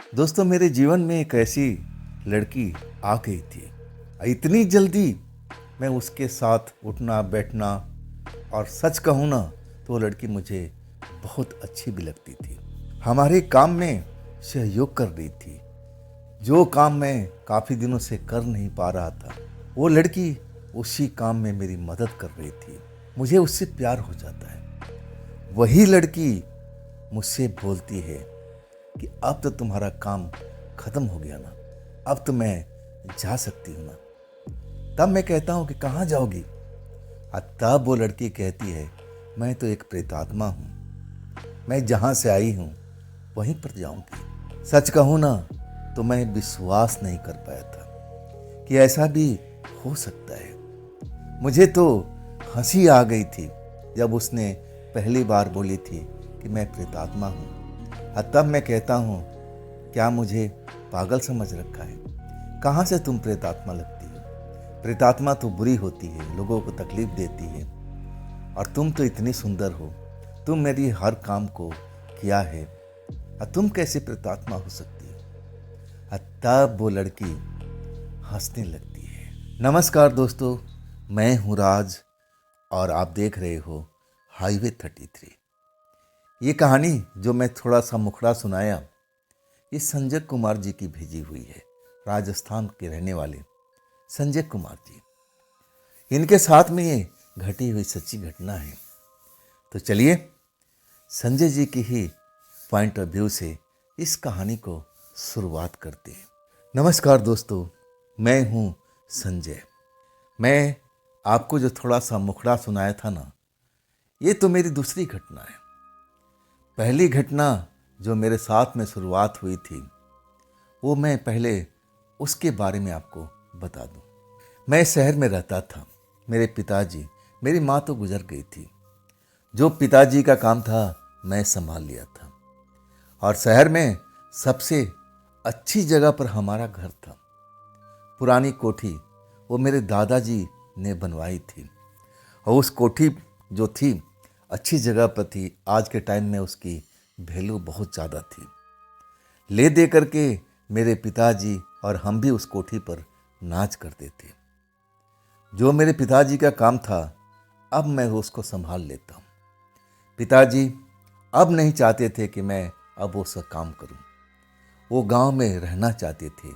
दोस्तों, मेरे जीवन में एक ऐसी लड़की आ गई थी। इतनी जल्दी मैं उसके साथ उठना बैठना, और सच कहूँ ना तो वो लड़की मुझे बहुत अच्छी भी लगती थी। हमारे काम में सहयोग कर रही थी। जो काम मैं काफ़ी दिनों से कर नहीं पा रहा था, वो लड़की उसी काम में मेरी मदद कर रही थी। मुझे उससे प्यार हो जाता है। वही लड़की मुझसे बोलती है कि अब तो तुम्हारा काम खत्म हो गया ना, अब तो मैं जा सकती हूँ ना। तब मैं कहता हूँ कि कहाँ जाओगी? तब वो लड़की कहती है, मैं तो एक प्रेतात्मा हूँ, मैं जहाँ से आई हूँ वहीं पर जाऊँगी। सच कहूँ ना तो मैं विश्वास नहीं कर पाया था कि ऐसा भी हो सकता है। मुझे तो हंसी आ गई थी जब उसने पहली बार बोली थी कि मैं प्रेतात्मा हूँ। तब मैं कहता हूँ, क्या मुझे पागल समझ रखा है? कहाँ से तुम प्रेतात्मा लगती हो? प्रेतात्मा तो बुरी होती है, लोगों को तकलीफ देती है, और तुम तो इतनी सुंदर हो, तुम मेरी हर काम को किया है, और तुम कैसे प्रेतात्मा हो सकती हो? तब वो लड़की हंसने लगती है। नमस्कार दोस्तों, मैं हूँ राज, और आप देख रहे हो हाईवे 33। ये कहानी जो मैं थोड़ा सा मुखड़ा सुनाया, ये संजय कुमार जी की भेजी हुई है। राजस्थान के रहने वाले संजय कुमार जी, इनके साथ में ये घटी हुई सच्ची घटना है। तो चलिए संजय जी की ही पॉइंट ऑफ व्यू से इस कहानी को शुरुआत करते हैं। नमस्कार दोस्तों, मैं हूँ संजय। मैं आपको जो थोड़ा सा मुखड़ा सुनाया था ना, ये तो मेरी दूसरी घटना है। पहली घटना जो मेरे साथ में शुरुआत हुई थी, वो मैं पहले उसके बारे में आपको बता दूं। मैं शहर में रहता था। मेरे पिताजी, मेरी माँ तो गुजर गई थी। जो पिताजी का काम था मैं संभाल लिया था, और शहर में सबसे अच्छी जगह पर हमारा घर था। पुरानी कोठी वो मेरे दादाजी ने बनवाई थी, और उस कोठी जो थी अच्छी जगह पर थी। आज के टाइम में उसकी वैल्यू बहुत ज़्यादा थी। ले दे करके मेरे पिताजी और हम भी उस कोठी पर नाच करते थे। जो मेरे पिताजी का काम था, अब मैं उसको संभाल लेता हूँ। पिताजी अब नहीं चाहते थे कि मैं अब उसका काम करूँ। वो गांव में रहना चाहते थे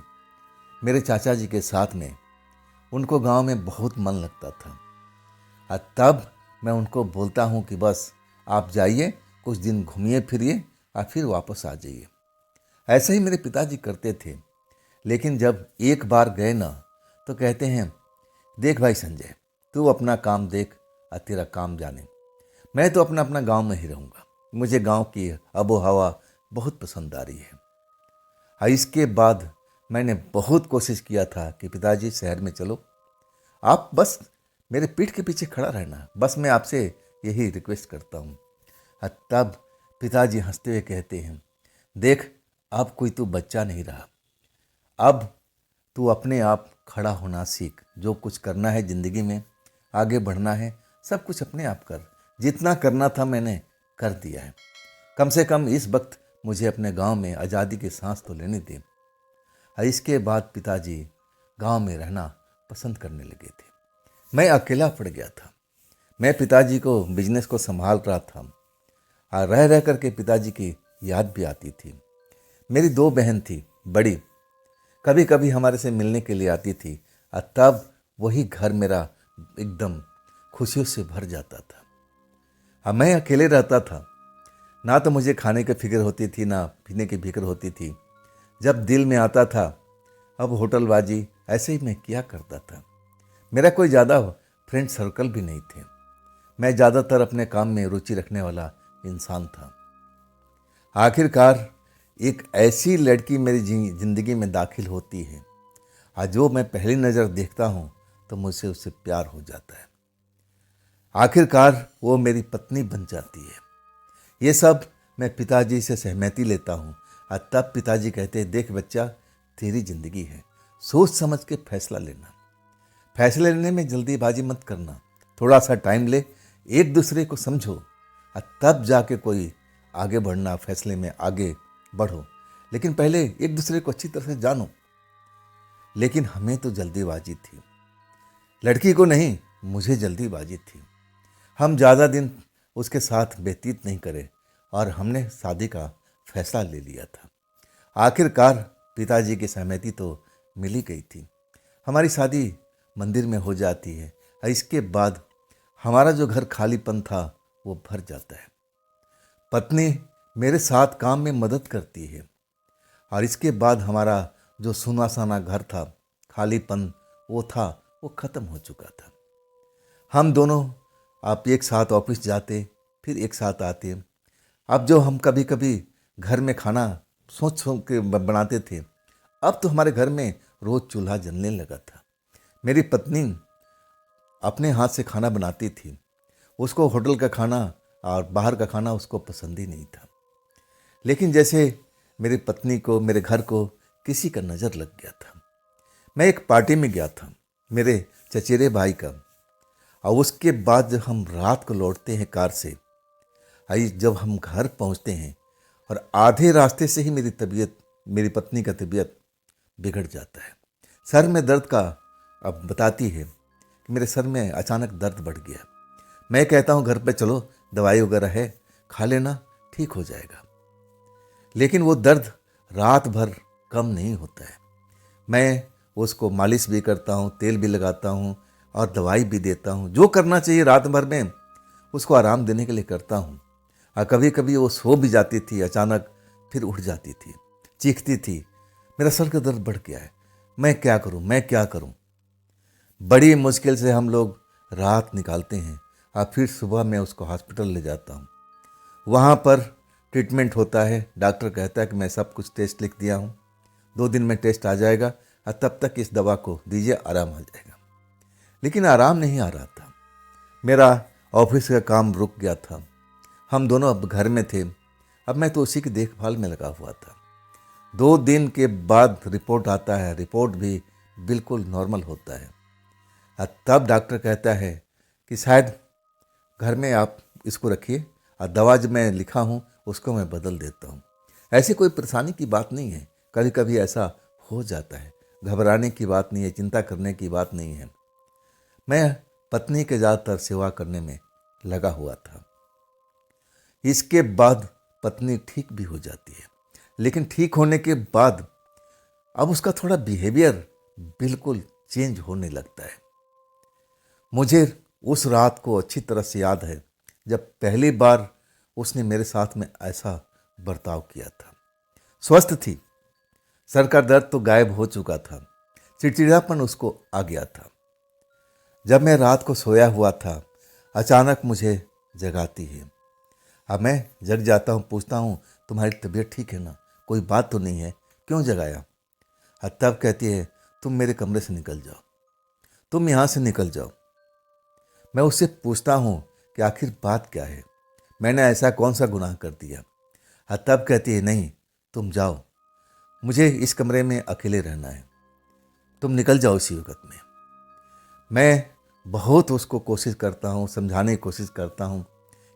मेरे चाचा जी के साथ में। उनको गांव में बहुत मन लगता था। और तब मैं उनको बोलता हूँ कि बस आप जाइए, कुछ दिन घूमिए फिरिए, और फिर वापस आ जाइए। ऐसे ही मेरे पिताजी करते थे। लेकिन जब एक बार गए ना, तो कहते हैं, देख भाई संजय, तू अपना काम देख और तेरा काम जाने। मैं तो अपना अपना गांव में ही रहूँगा। मुझे गांव की आबो हवा बहुत पसंद आ रही है। और इसके बाद मैंने बहुत कोशिश किया था कि पिताजी शहर में चलो, आप बस मेरे पीठ के पीछे खड़ा रहना, बस मैं आपसे यही रिक्वेस्ट करता हूँ। और तब पिताजी हंसते हुए कहते हैं, देख, अब कोई तू बच्चा नहीं रहा। अब तू अपने आप खड़ा होना सीख। जो कुछ करना है ज़िंदगी में, आगे बढ़ना है, सब कुछ अपने आप कर। जितना करना था मैंने कर दिया है। कम से कम इस वक्त मुझे अपने गांव में आज़ादी की सांस तो लेने दे। और इसके बाद पिताजी गांव में रहना पसंद करने लगे थे। मैं अकेला पड़ गया था। मैं पिताजी को बिजनेस को संभाल रहा था, और रह रह करके पिताजी की याद भी आती थी। मेरी दो बहन थी बड़ी, कभी कभी हमारे से मिलने के लिए आती थी, और तब वही घर मेरा एकदम खुशियों से भर जाता था। अब मैं अकेले रहता था, ना तो मुझे खाने की फिक्र होती थी, ना पीने की फिक्र होती थी। जब दिल में आता था, अब होटलबाजी ऐसे ही मैं किया करता था। मेरा कोई ज़्यादा फ्रेंड सर्कल भी नहीं थे। मैं ज़्यादातर अपने काम में रुचि रखने वाला इंसान था। आखिरकार एक ऐसी लड़की मेरी ज़िंदगी में दाखिल होती है, और जो मैं पहली नज़र देखता हूँ तो मुझसे उससे प्यार हो जाता है। आखिरकार वो मेरी पत्नी बन जाती है। ये सब मैं पिताजी से सहमति लेता हूँ, और तब पिताजी कहते हैं, देख बच्चा, तेरी ज़िंदगी है, सोच समझ के फैसला लेना। फैसले लेने में जल्दीबाजी मत करना, थोड़ा सा टाइम ले, एक दूसरे को समझो, और तब जाके कोई आगे बढ़ना, फैसले में आगे बढ़ो। लेकिन पहले एक दूसरे को अच्छी तरह से जानो। लेकिन हमें तो जल्दीबाजी थी, लड़की को नहीं, मुझे जल्दीबाजी थी। हम ज़्यादा दिन उसके साथ व्यतीत नहीं करे और हमने शादी का फैसला ले लिया था। आखिरकार पिताजी की सहमति तो मिल ही गई थी। हमारी शादी मंदिर में हो जाती है और इसके बाद हमारा जो घर खालीपन था वो भर जाता है। पत्नी मेरे साथ काम में मदद करती है और इसके बाद हमारा जो सुना साना घर था, खालीपन वो ख़त्म हो चुका था। हम दोनों आप एक साथ ऑफिस जाते, फिर एक साथ आते। अब जो हम कभी कभी घर में खाना सोच सोच के बनाते थे, अब तो हमारे घर में रोज़ चूल्हा जलने लगा था। मेरी पत्नी अपने हाथ से खाना बनाती थी। उसको होटल का खाना और बाहर का खाना उसको पसंद ही नहीं था। लेकिन जैसे मेरी पत्नी को, मेरे घर को किसी का नज़र लग गया था। मैं एक पार्टी में गया था, मेरे चचेरे भाई का, और उसके बाद जब हम रात को लौटते हैं कार से, आई जब हम घर पहुंचते हैं और आधे रास्ते से ही मेरी पत्नी का तबीयत बिगड़ जाता है। सर में दर्द का, अब बताती है कि मेरे सर में अचानक दर्द बढ़ गया। मैं कहता हूँ घर पे चलो, दवाई वगैरह है, खा लेना, ठीक हो जाएगा। लेकिन वो दर्द रात भर कम नहीं होता है। मैं उसको मालिश भी करता हूँ, तेल भी लगाता हूँ और दवाई भी देता हूँ। जो करना चाहिए रात भर में उसको आराम देने के लिए करता हूँ। और कभी कभी वो सो भी जाती थी, अचानक फिर उठ जाती थी, चीखती थी, मेरा सर का दर्द बढ़ गया है, मैं क्या करूँ, मैं क्या करूँ। बड़ी मुश्किल से हम लोग रात निकालते हैं और फिर सुबह मैं उसको हॉस्पिटल ले जाता हूँ। वहाँ पर ट्रीटमेंट होता है। डॉक्टर कहता है कि मैं सब कुछ टेस्ट लिख दिया हूँ, 2 दिन में टेस्ट आ जाएगा और तब तक इस दवा को दीजिए, आराम आ जाएगा। लेकिन आराम नहीं आ रहा था। मेरा ऑफिस का काम रुक गया था। हम दोनों अब घर में थे। अब मैं तो उसी की देखभाल में लगा हुआ था। 2 दिन के बाद रिपोर्ट आता है, रिपोर्ट भी बिल्कुल नॉर्मल होता है। और तब डॉक्टर कहता है कि शायद घर में आप इसको रखिए और दवा जो मैं लिखा हूँ उसको मैं बदल देता हूँ। ऐसी कोई परेशानी की बात नहीं है, कभी कभी ऐसा हो जाता है, घबराने की बात नहीं है, चिंता करने की बात नहीं है। मैं पत्नी के ज़्यादातर सेवा करने में लगा हुआ था। इसके बाद पत्नी ठीक भी हो जाती है, लेकिन ठीक होने के बाद अब उसका थोड़ा बिहेवियर बिल्कुल चेंज होने लगता है। मुझे उस रात को अच्छी तरह से याद है जब पहली बार उसने मेरे साथ में ऐसा बर्ताव किया था। स्वस्थ थी, सर का दर्द तो गायब हो चुका था, चिड़चिड़ापन उसको आ गया था। जब मैं रात को सोया हुआ था, अचानक मुझे जगाती है। अब मैं जग जाता हूँ, पूछता हूँ तुम्हारी तबीयत ठीक है ना, कोई बात तो नहीं है, क्यों जगाया। और तब कहती है तुम मेरे कमरे से निकल जाओ, तुम यहाँ से निकल जाओ। मैं उससे पूछता हूँ कि आखिर बात क्या है, मैंने ऐसा कौन सा गुनाह कर दिया। और तब कहती है नहीं, तुम जाओ, मुझे इस कमरे में अकेले रहना है, तुम निकल जाओ इसी वक्त में। मैं बहुत उसको कोशिश करता हूँ, समझाने की कोशिश करता हूँ,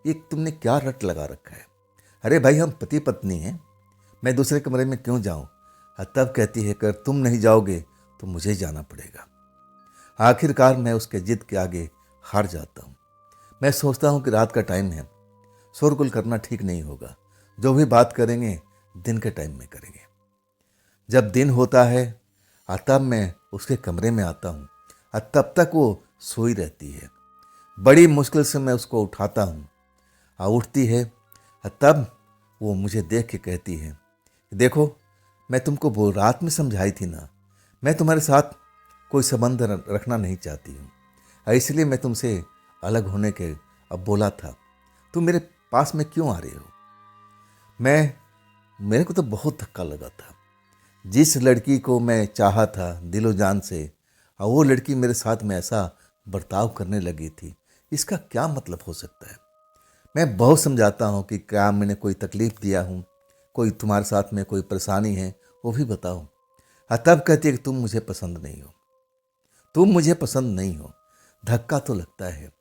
ये तुमने क्या रट लगा रखा है, अरे भाई हम पति पत्नी हैं, मैं दूसरे कमरे में क्यों जाऊँ। और तब कहती है कि तुम नहीं जाओगे तो मुझे जाना पड़ेगा। आखिरकार मैं उसके जिद के आगे हार जाता हूँ। मैं सोचता हूँ कि रात का टाइम है, शोरगुल करना ठीक नहीं होगा, जो भी बात करेंगे दिन के टाइम में करेंगे। जब दिन होता है और तब मैं उसके कमरे में आता हूँ और तब तक वो सोई रहती है। बड़ी मुश्किल से मैं उसको उठाता हूँ और उठती है और तब वो मुझे देख के कहती है, देखो मैं तुमको वो रात में समझाई थी ना, मैं तुम्हारे साथ कोई संबंध रखना नहीं चाहती हूँ, इसलिए मैं तुमसे अलग होने के अब बोला था, तुम मेरे पास में क्यों आ रहे हो। मेरे को तो बहुत धक्का लगा था। जिस लड़की को मैं चाहा था दिलो जान से और वो लड़की मेरे साथ में ऐसा बर्ताव करने लगी थी, इसका क्या मतलब हो सकता है। मैं बहुत समझाता हूँ कि क्या मैंने कोई तकलीफ़ दिया हूँ, कोई तुम्हारे साथ में कोई परेशानी है वो भी बताओ। और तब कहती है कि तुम मुझे पसंद नहीं हो, तुम मुझे पसंद नहीं हो। धक्का तो लगता है।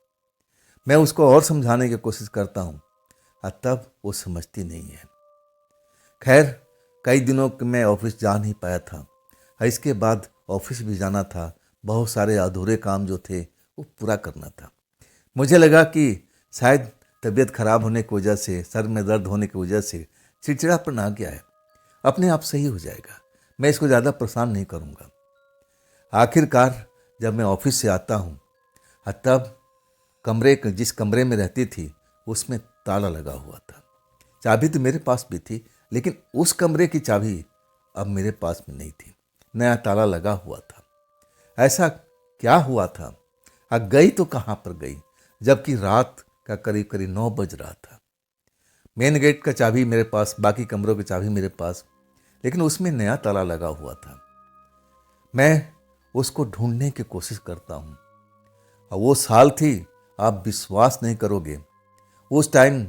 मैं उसको और समझाने की कोशिश करता हूँ और तब वो समझती नहीं है। खैर कई दिनों के मैं ऑफिस जा नहीं पाया था। इसके बाद ऑफिस भी जाना था, बहुत सारे अधूरे काम जो थे वो पूरा करना था। मुझे लगा कि शायद तबीयत खराब होने की वजह से, सर में दर्द होने की वजह से चिड़चिड़ापन आ गया है, अपने आप सही हो जाएगा, मैं इसको ज़्यादा परेशान नहीं करूँगा। आखिरकार जब मैं ऑफिस से आता हूँ तब जिस कमरे में रहती थी उसमें ताला लगा हुआ था। चाबी तो मेरे पास भी थी, लेकिन उस कमरे की चाबी अब मेरे पास में नहीं थी, नया ताला लगा हुआ था। ऐसा क्या हुआ था? गई तो कहाँ पर गई, जबकि रात का करीब करीब 9 बज रहा था। मेन गेट का चाबी मेरे पास, बाकी कमरों की चाबी मेरे पास, लेकिन उसमें नया ताला लगा हुआ था। मैं उसको ढूंढने की कोशिश करता हूँ। और वो साल थी, आप विश्वास नहीं करोगे, उस टाइम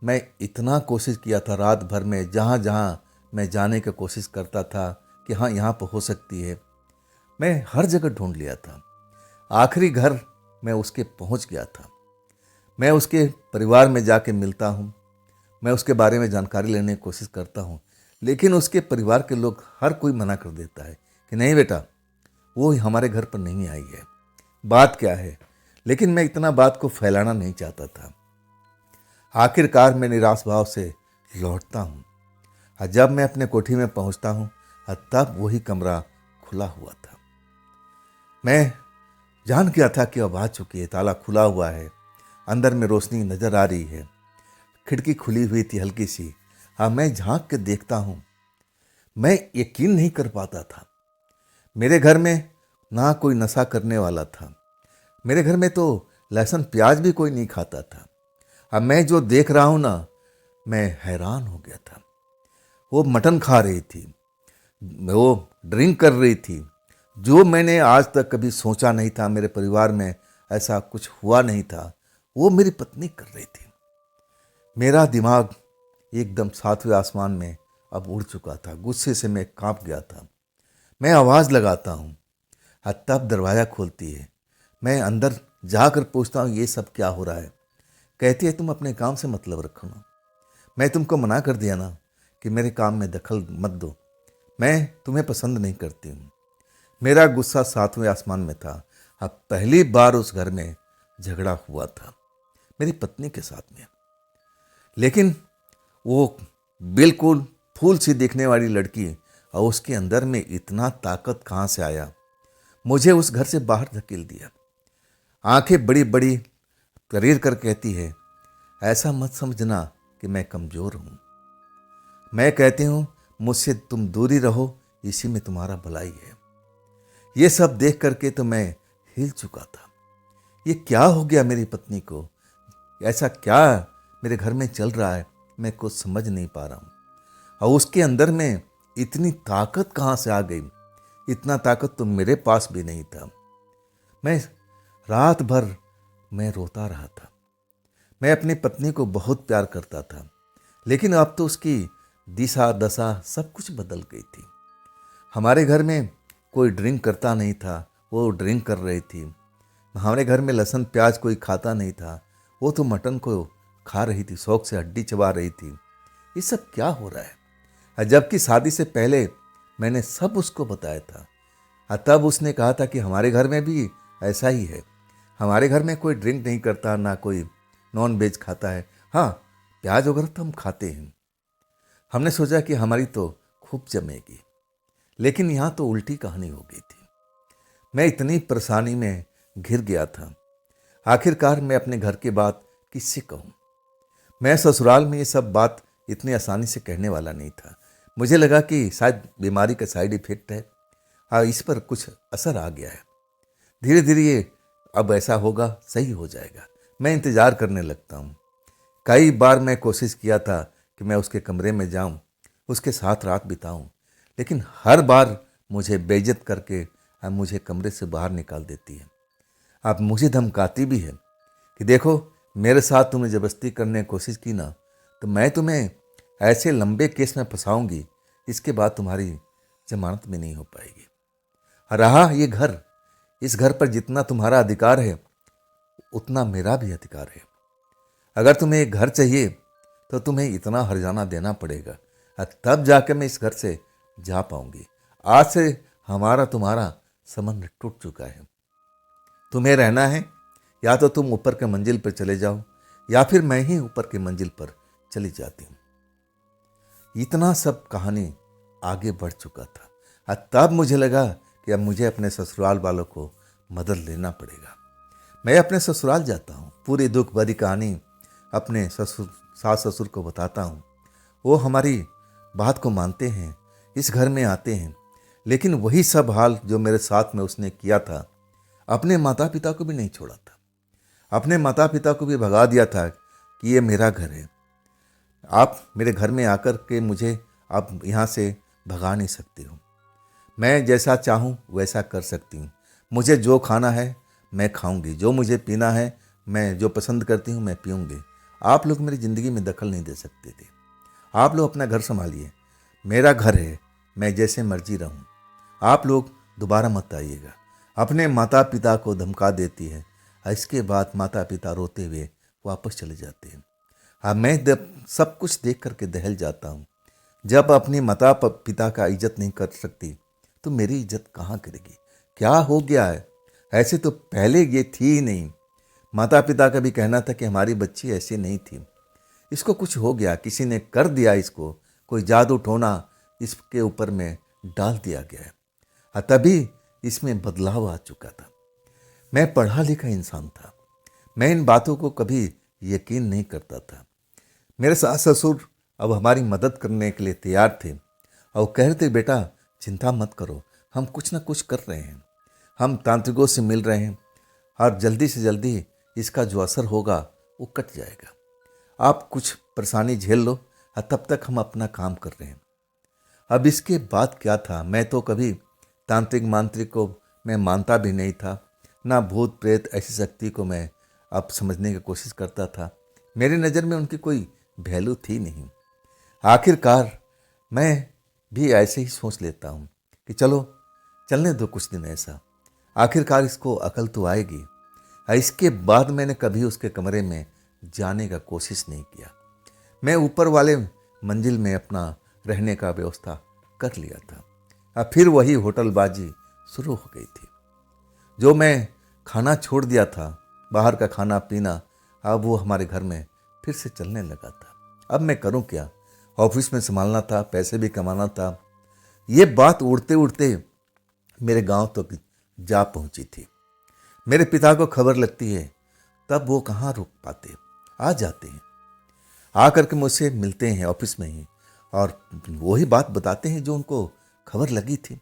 मैं इतना कोशिश किया था रात भर में, जहाँ जहाँ मैं जाने की कोशिश करता था कि हाँ यहाँ पर हो सकती है, मैं हर जगह ढूंढ लिया था। आखिरी घर मैं उसके पहुँच गया था। मैं उसके परिवार में जाके मिलता हूँ, मैं उसके बारे में जानकारी लेने की कोशिश करता हूँ, लेकिन उसके परिवार के लोग हर कोई मना कर देता है कि नहीं बेटा, वो हमारे घर पर नहीं आई है। बात क्या है? लेकिन मैं इतना बात को फैलाना नहीं चाहता था। आखिरकार मैं निराश भाव से लौटता हूँ। जब मैं अपने कोठी में पहुँचता हूँ तब वही कमरा खुला हुआ था। मैं जान गया था कि अब आ चुकी है, ताला खुला हुआ है, अंदर में रोशनी नजर आ रही है, खिड़की खुली हुई थी हल्की सी। मैं झांक के देखता हूँ, मैं यकीन नहीं कर पाता था। मेरे घर में ना कोई नशा करने वाला था, मेरे घर में तो लहसुन प्याज भी कोई नहीं खाता था। अब मैं जो देख रहा हूँ ना, मैं हैरान हो गया था। वो मटन खा रही थी, वो ड्रिंक कर रही थी, जो मैंने आज तक कभी सोचा नहीं था, मेरे परिवार में ऐसा कुछ हुआ नहीं था, वो मेरी पत्नी कर रही थी। मेरा दिमाग एकदम सातवें आसमान में अब उड़ चुका था, गुस्से से मैं कांप गया था। मैं आवाज़ लगाता हूँ, तब दरवाज़ा खोलती है। मैं अंदर जाकर पूछता हूँ ये सब क्या हो रहा है? कहती है तुम अपने काम से मतलब रखो ना, मैं तुमको मना कर दिया ना कि मेरे काम में दखल मत दो, मैं तुम्हें पसंद नहीं करती हूँ। मेरा गुस्सा सातवें आसमान में था। अब पहली बार उस घर में झगड़ा हुआ था मेरी पत्नी के साथ में, लेकिन वो बिल्कुल फूल सी दिखने वाली लड़की, और उसके अंदर में इतना ताकत कहाँ से आया? मुझे उस घर से बाहर धकेल दिया। आंखें बड़ी बड़ी करीर कर कहती है, ऐसा मत समझना कि मैं कमज़ोर हूँ। मैं कहती हूँ मुझसे तुम दूरी रहो, इसी में तुम्हारा भलाई है। ये सब देख करके तो मैं हिल चुका था। ये क्या हो गया मेरी पत्नी को? ऐसा क्या मेरे घर में चल रहा है, मैं कुछ समझ नहीं पा रहा हूँ। और उसके अंदर में इतनी ताकत कहाँ से आ गई? इतना ताकत तो मेरे पास भी नहीं था। मैं रात भर मैं रोता रहा था। मैं अपनी पत्नी को बहुत प्यार करता था, लेकिन अब तो उसकी दिशा दशा सब कुछ बदल गई थी। हमारे घर में कोई ड्रिंक करता नहीं था, वो ड्रिंक कर रही थी। हमारे घर में लहसुन प्याज कोई खाता नहीं था, वो तो मटन को खा रही थी, शौक से हड्डी चबा रही थी। ये सब क्या हो रहा है? जबकि शादी से पहले मैंने सब उसको बताया था। तब उसने कहा था कि हमारे घर में भी ऐसा ही है, हमारे घर में कोई ड्रिंक नहीं करता, ना कोई नॉन वेज खाता है। हाँ, प्याज वगैरह तो हम खाते हैं। हमने सोचा कि हमारी तो खूब जमेगी, लेकिन यहाँ तो उल्टी कहानी हो गई थी। मैं इतनी परेशानी में घिर गया था। आखिरकार मैं अपने घर की बात किससे कहूँ? मैं ससुराल में ये सब बात इतनी आसानी से कहने वाला नहीं था। मुझे लगा कि शायद बीमारी का साइड इफेक्ट है, इस पर कुछ असर आ गया है, धीरे धीरे ये अब ऐसा होगा, सही हो जाएगा। मैं इंतज़ार करने लगता हूँ। कई बार मैं कोशिश किया था कि मैं उसके कमरे में जाऊँ, उसके साथ रात बिताऊँ, लेकिन हर बार मुझे बेइज्जत करके अब मुझे कमरे से बाहर निकाल देती है। अब मुझे धमकाती भी है कि देखो, मेरे साथ तुमने ज़बरदस्ती करने की कोशिश की ना, तो मैं तुम्हें ऐसे लंबे केस में फंसाऊंगी, इसके बाद तुम्हारी जमानत में नहीं हो पाएगी। रहा ये घर, इस घर पर जितना तुम्हारा अधिकार है उतना मेरा भी अधिकार है। अगर तुम्हें एक घर चाहिए तो तुम्हें इतना हर्जाना देना पड़ेगा, तब जाकर मैं इस घर से जा पाऊंगी। आज से हमारा तुम्हारा संबंध टूट चुका है। तुम्हें रहना है या तो तुम ऊपर के मंजिल पर चले जाओ या फिर मैं ही ऊपर की मंजिल पर चली जाती हूँ। इतना सब कहानी आगे बढ़ चुका था। तब मुझे लगा कि अब मुझे अपने ससुराल वालों को मदद लेना पड़ेगा। मैं अपने ससुराल जाता हूँ, पूरी दुख भरी कहानी अपने सास ससुर को बताता हूँ। वो हमारी बात को मानते हैं, इस घर में आते हैं, लेकिन वही सब हाल जो मेरे साथ में उसने किया था, अपने माता पिता को भी नहीं छोड़ा था। अपने माता पिता को भी भगा दिया था कि ये मेरा घर है, आप मेरे घर में आकर के मुझे आप यहाँ से भगा नहीं सकते हो। मैं जैसा चाहूँ वैसा कर सकती हूँ। मुझे जो खाना है मैं खाऊंगी, जो मुझे पीना है, मैं जो पसंद करती हूँ मैं पीऊँगी। आप लोग मेरी ज़िंदगी में दखल नहीं दे सकते थे। आप लोग अपना घर संभालिए, मेरा घर है, मैं जैसे मर्जी रहूँ। आप लोग दोबारा मत आइएगा। अपने माता पिता को धमका देती है। इसके बाद माता पिता रोते हुए वापस चले जाते हैं। हाँ, मैं सब कुछ देख करके दहल जाता हूँ। जब अपनी माता पिता का इज्जत नहीं कर सकती तो मेरी इज्जत कहाँ करेगी? क्या हो गया है? ऐसे तो पहले ये थी ही नहीं। माता पिता का भी कहना था कि हमारी बच्ची ऐसी नहीं थी, इसको कुछ हो गया, किसी ने कर दिया, इसको कोई जादू टोना इसके ऊपर में डाल दिया गया है। तभी इसमें बदलाव आ चुका था। मैं पढ़ा लिखा इंसान था, मैं इन बातों को कभी यकीन नहीं करता था। मेरे सास ससुर अब हमारी मदद करने के लिए तैयार थे और कह रहे थे, बेटा चिंता मत करो, हम कुछ ना कुछ कर रहे हैं, हम तांत्रिकों से मिल रहे हैं और जल्दी से जल्दी इसका जो असर होगा वो कट जाएगा। आप कुछ परेशानी झेल लो, तब तक हम अपना काम कर रहे हैं। अब इसके बाद क्या था, मैं तो कभी तांत्रिक मांत्रिक को मैं मानता भी नहीं था, ना भूत प्रेत ऐसी शक्ति को मैं अब समझने की कोशिश करता था। मेरी नज़र में उनकी कोई वैल्यू थी नहीं। आखिरकार मैं भी ऐसे ही सोच लेता हूँ कि चलो चलने दो कुछ दिन ऐसा, आखिरकार इसको अकल तो आएगी। इसके बाद मैंने कभी उसके कमरे में जाने का कोशिश नहीं किया। मैं ऊपर वाले मंजिल में अपना रहने का व्यवस्था कर लिया था। अब फिर वही होटलबाजी शुरू हो गई थी। जो मैं खाना छोड़ दिया था, बाहर का खाना पीना, अब वो हमारे घर में फिर से चलने लगा था। अब मैं करूं क्या? ऑफिस में संभालना था, पैसे भी कमाना था। ये बात उड़ते उड़ते मेरे गांव तक जा पहुंची थी। मेरे पिता को खबर लगती है, तब वो कहाँ रुक पाते, आ जाते हैं, आ करके मुझसे मिलते हैं ऑफिस में ही और वही बात बताते हैं जो उनको खबर लगी थी।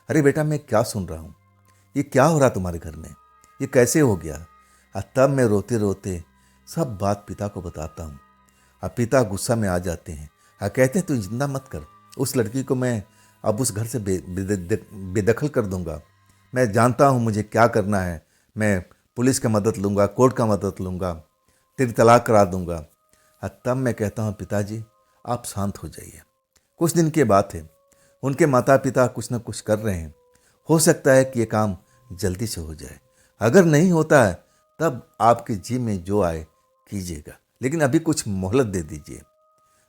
अरे बेटा, मैं क्या सुन रहा हूँ, ये क्या हो रहा तुम्हारे घर में, ये कैसे हो गया? तब मैं रोते रोते सब बात पिता को बताता हूँ। अब पिता गुस्सा में आ जाते हैं, कहते हैं तू चिंता मत कर, उस लड़की को मैं अब उस घर से बेदखल कर दूंगा। मैं जानता हूँ मुझे क्या करना है, मैं पुलिस का मदद लूँगा, कोर्ट का मदद लूँगा, तेरी तलाक करा दूँगा। तब मैं कहता हूँ पिताजी आप शांत हो जाइए, कुछ दिन की बात है, उनके माता पिता कुछ ना कुछ कर रहे हैं, हो सकता है कि ये काम जल्दी से हो जाए। अगर नहीं होता है तब आपके जी में जो आए कीजिएगा, लेकिन अभी कुछ मोहलत दे दीजिए,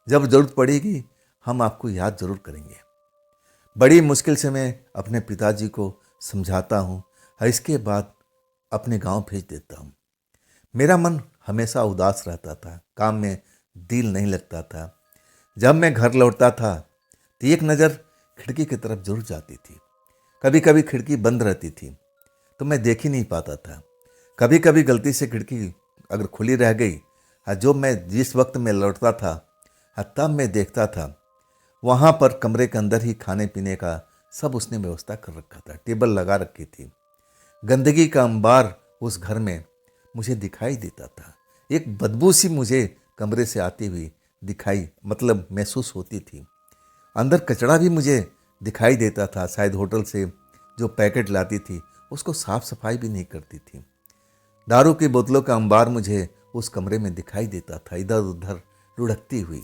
जब ज़रूरत पड़ेगी हम आपको याद ज़रूर करेंगे। बड़ी मुश्किल से मैं अपने पिताजी को समझाता हूँ, इसके बाद अपने गांव भेज देता हूँ। मेरा मन हमेशा उदास रहता था, काम में दिल नहीं लगता था। जब मैं घर लौटता था तो एक नज़र खिड़की की तरफ जरूर जाती थी। कभी कभी खिड़की बंद रहती थी तो मैं देख ही नहीं पाता था। कभी कभी गलती से खिड़की अगर खुली रह गई, जो मैं जिस वक्त में लौटता था तब मैं देखता था वहाँ पर कमरे के अंदर ही खाने पीने का सब उसने व्यवस्था कर रखा था, टेबल लगा रखी थी। गंदगी का अंबार उस घर में मुझे दिखाई देता था। एक बदबू सी मुझे कमरे से आती हुई दिखाई महसूस होती थी। अंदर कचरा भी मुझे दिखाई देता था, शायद होटल से जो पैकेट लाती थी उसको साफ सफाई भी नहीं करती थी। दारू की बोतलों का अंबार मुझे उस कमरे में दिखाई देता था, इधर उधर लुढ़कती हुई।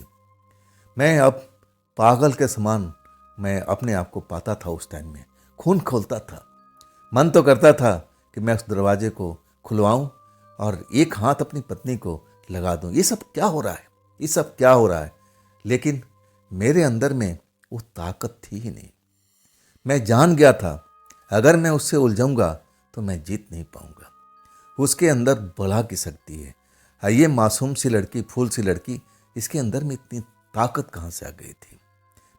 मैं अब पागल के समान मैं अपने आप को पाता था। उस टाइम में खून खोलता था, मन तो करता था कि मैं उस दरवाजे को खुलवाऊं और एक हाथ अपनी पत्नी को लगा दूं। ये सब क्या हो रहा है, ये सब क्या हो रहा है? लेकिन मेरे अंदर में वो ताकत थी ही नहीं। मैं जान गया था अगर मैं उससे उलझूंगा तो मैं जीत नहीं पाऊंगा। उसके अंदर बला की शक्ति है। ये मासूम सी लड़की, फूल सी लड़की, इसके अंदर में इतनी ताकत कहाँ से आ गई थी?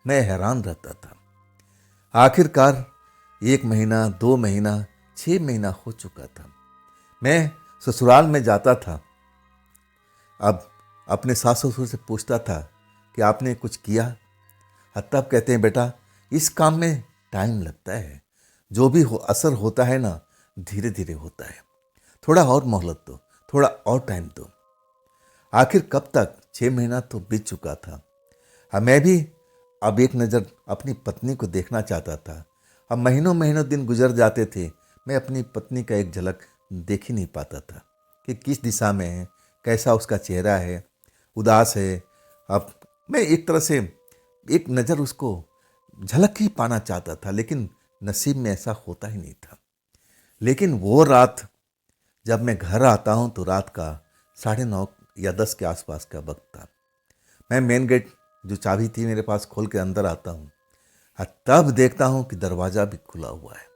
मैं हैरान रहता था। आखिरकार 1 महीना, 2 महीना, 6 महीना हो चुका था। मैं ससुराल में जाता था। अब अपने सास ससुर से पूछता था कि आपने कुछ किया? तब कहते हैं बेटा इस काम में टाइम लगता है, जो भी असर होता है ना धीरे धीरे होता है, थोड़ा और मोहलत दो, थोड़ा और टाइम दो। आखिर कब तक? 6 महीना तो बीत चुका था। मैं भी अब एक नज़र अपनी पत्नी को देखना चाहता था। अब महीनों महीनों दिन गुजर जाते थे, मैं अपनी पत्नी का एक झलक देख ही नहीं पाता था कि किस दिशा में है, कैसा उसका चेहरा है, उदास है। अब मैं एक तरह से एक नज़र उसको झलक ही पाना चाहता था, लेकिन नसीब में ऐसा होता ही नहीं था। लेकिन वो रात जब मैं घर आता हूँ तो रात का 9:30 या 10 के आसपास का वक्त था। मैं मेन गेट जो चाबी थी मेरे पास खोल के अंदर आता हूँ। तब देखता हूँ कि दरवाज़ा भी खुला हुआ है,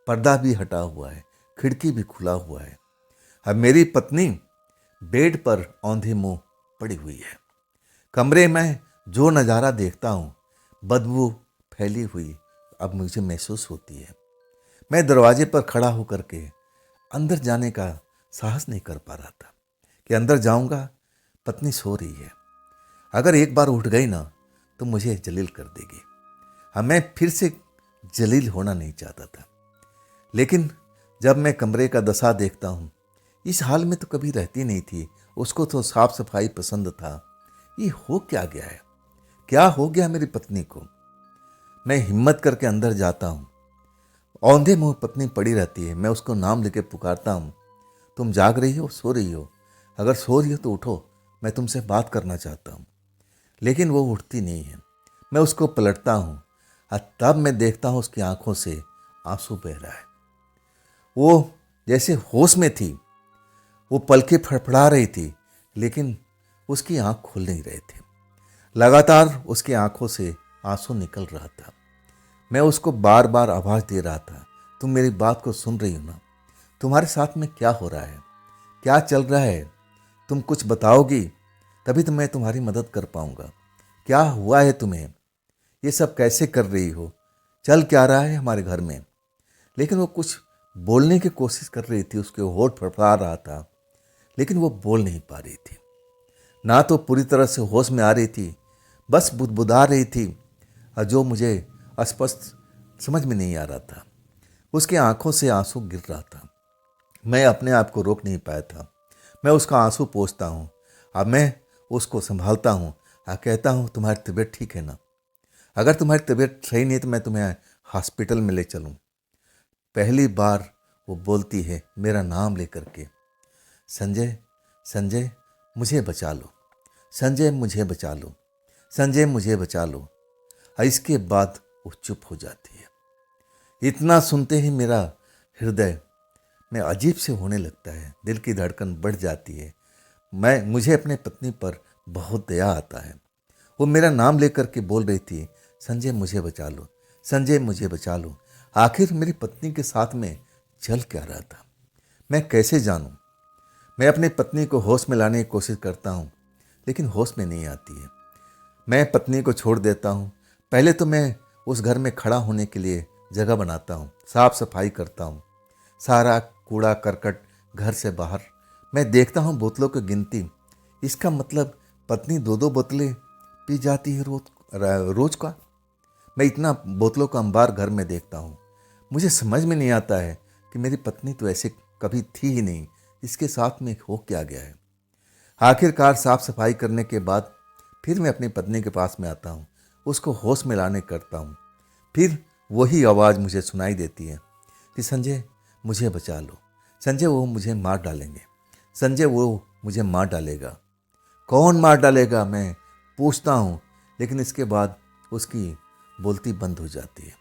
पर्दा भी हटा हुआ है, खिड़की भी खुला हुआ है। अब मेरी पत्नी बेड पर औंधी मुंह पड़ी हुई है। कमरे में जो नज़ारा देखता हूँ, बदबू फैली हुई अब मुझे महसूस होती है। मैं दरवाजे पर खड़ा होकर के अंदर जाने का साहस नहीं कर पा रहा था कि अंदर जाऊंगा, पत्नी सो रही है, अगर एक बार उठ गई ना तो मुझे जलील कर देगी। मैं फिर से जलील होना नहीं चाहता था। लेकिन जब मैं कमरे का दशा देखता हूँ, इस हाल में तो कभी रहती नहीं थी। उसको तो साफ सफाई पसंद था। ये हो क्या गया है? क्या हो गया मेरी पत्नी को? मैं हिम्मत करके अंदर जाता हूँ। औंधे मुंह पत्नी पड़ी रहती है। मैं उसको नाम लेके पुकारता हूँ, तुम जाग रही हो, सो रही हो? अगर सो रही हो तो उठो, मैं तुमसे बात करना चाहता हूँ। लेकिन वो उठती नहीं है। मैं उसको पलटता हूँ और तब मैं देखता हूँ उसकी आंखों से आंसू बह रहा है। वो जैसे होश में थी, वो पलकें फड़फड़ा रही थी, लेकिन उसकी आंख खुल नहीं रहे थे। लगातार उसकी आंखों से आंसू निकल रहा था। मैं उसको बार बार आवाज़ दे रहा था, तुम मेरी बात को सुन रही हो ना? तुम्हारे साथ में क्या हो रहा है? क्या चल रहा है? तुम कुछ बताओगी तभी तो मैं तुम्हारी मदद कर पाऊंगा। क्या हुआ है तुम्हें? ये सब कैसे कर रही हो? चल क्या रहा है हमारे घर में? लेकिन वो कुछ बोलने की कोशिश कर रही थी, उसके होठ फड़फड़ा रहा था, लेकिन वो बोल नहीं पा रही थी। ना तो पूरी तरह से होश में आ रही थी, बस बुदबुदा रही थी, और जो मुझे स्पष्ट समझ में नहीं आ रहा था। उसकी आंखों से आंसू गिर रहा था। मैं अपने आप को रोक नहीं पाया था। मैं उसका आंसू पोंछता हूँ। अब मैं उसको संभालता हूँ और कहता हूँ, तुम्हारी तबीयत ठीक है ना? अगर तुम्हारी तबीयत सही नहीं तो मैं तुम्हें हॉस्पिटल में ले चलूँ। पहली बार वो बोलती है मेरा नाम लेकर के, संजय, संजय मुझे बचा लो, संजय मुझे बचा लो, संजय मुझे बचा लो। और इसके बाद वो चुप हो जाती है। इतना सुनते ही मेरा हृदय में अजीब से होने लगता है, दिल की धड़कन बढ़ जाती है। मुझे अपने पत्नी पर बहुत दया आता है। वो मेरा नाम लेकर के बोल रही थी, संजय मुझे बचा लो, संजय मुझे बचा लो। आखिर मेरी पत्नी के साथ में चल क्या रहा था, मैं कैसे जानूं? मैं अपनी पत्नी को होश में लाने की कोशिश करता हूँ, लेकिन होश में नहीं आती है। मैं पत्नी को छोड़ देता हूँ। पहले तो मैं उस घर में खड़ा होने के लिए जगह बनाता हूँ, साफ सफाई करता हूँ, सारा कूड़ा करकट घर से बाहर। मैं देखता हूँ बोतलों की गिनती। इसका मतलब पत्नी 2-2 बोतलें पी जाती है रोज का। मैं इतना बोतलों का अंबार घर में देखता हूँ। मुझे समझ में नहीं आता है कि मेरी पत्नी तो ऐसे कभी थी ही नहीं, इसके साथ में हो क्या गया है। आखिरकार साफ सफाई करने के बाद फिर मैं अपनी पत्नी के पास में आता हूँ, उसको होश में लाने करता हूँ। फिर वही आवाज़ मुझे सुनाई देती है कि संजय मुझे बचा लो, संजय वो मुझे मार डालेंगे, संजय वो मुझे मार डालेगा। कौन मार डालेगा मैं पूछता हूँ, लेकिन इसके बाद उसकी बोलती बंद हो जाती है।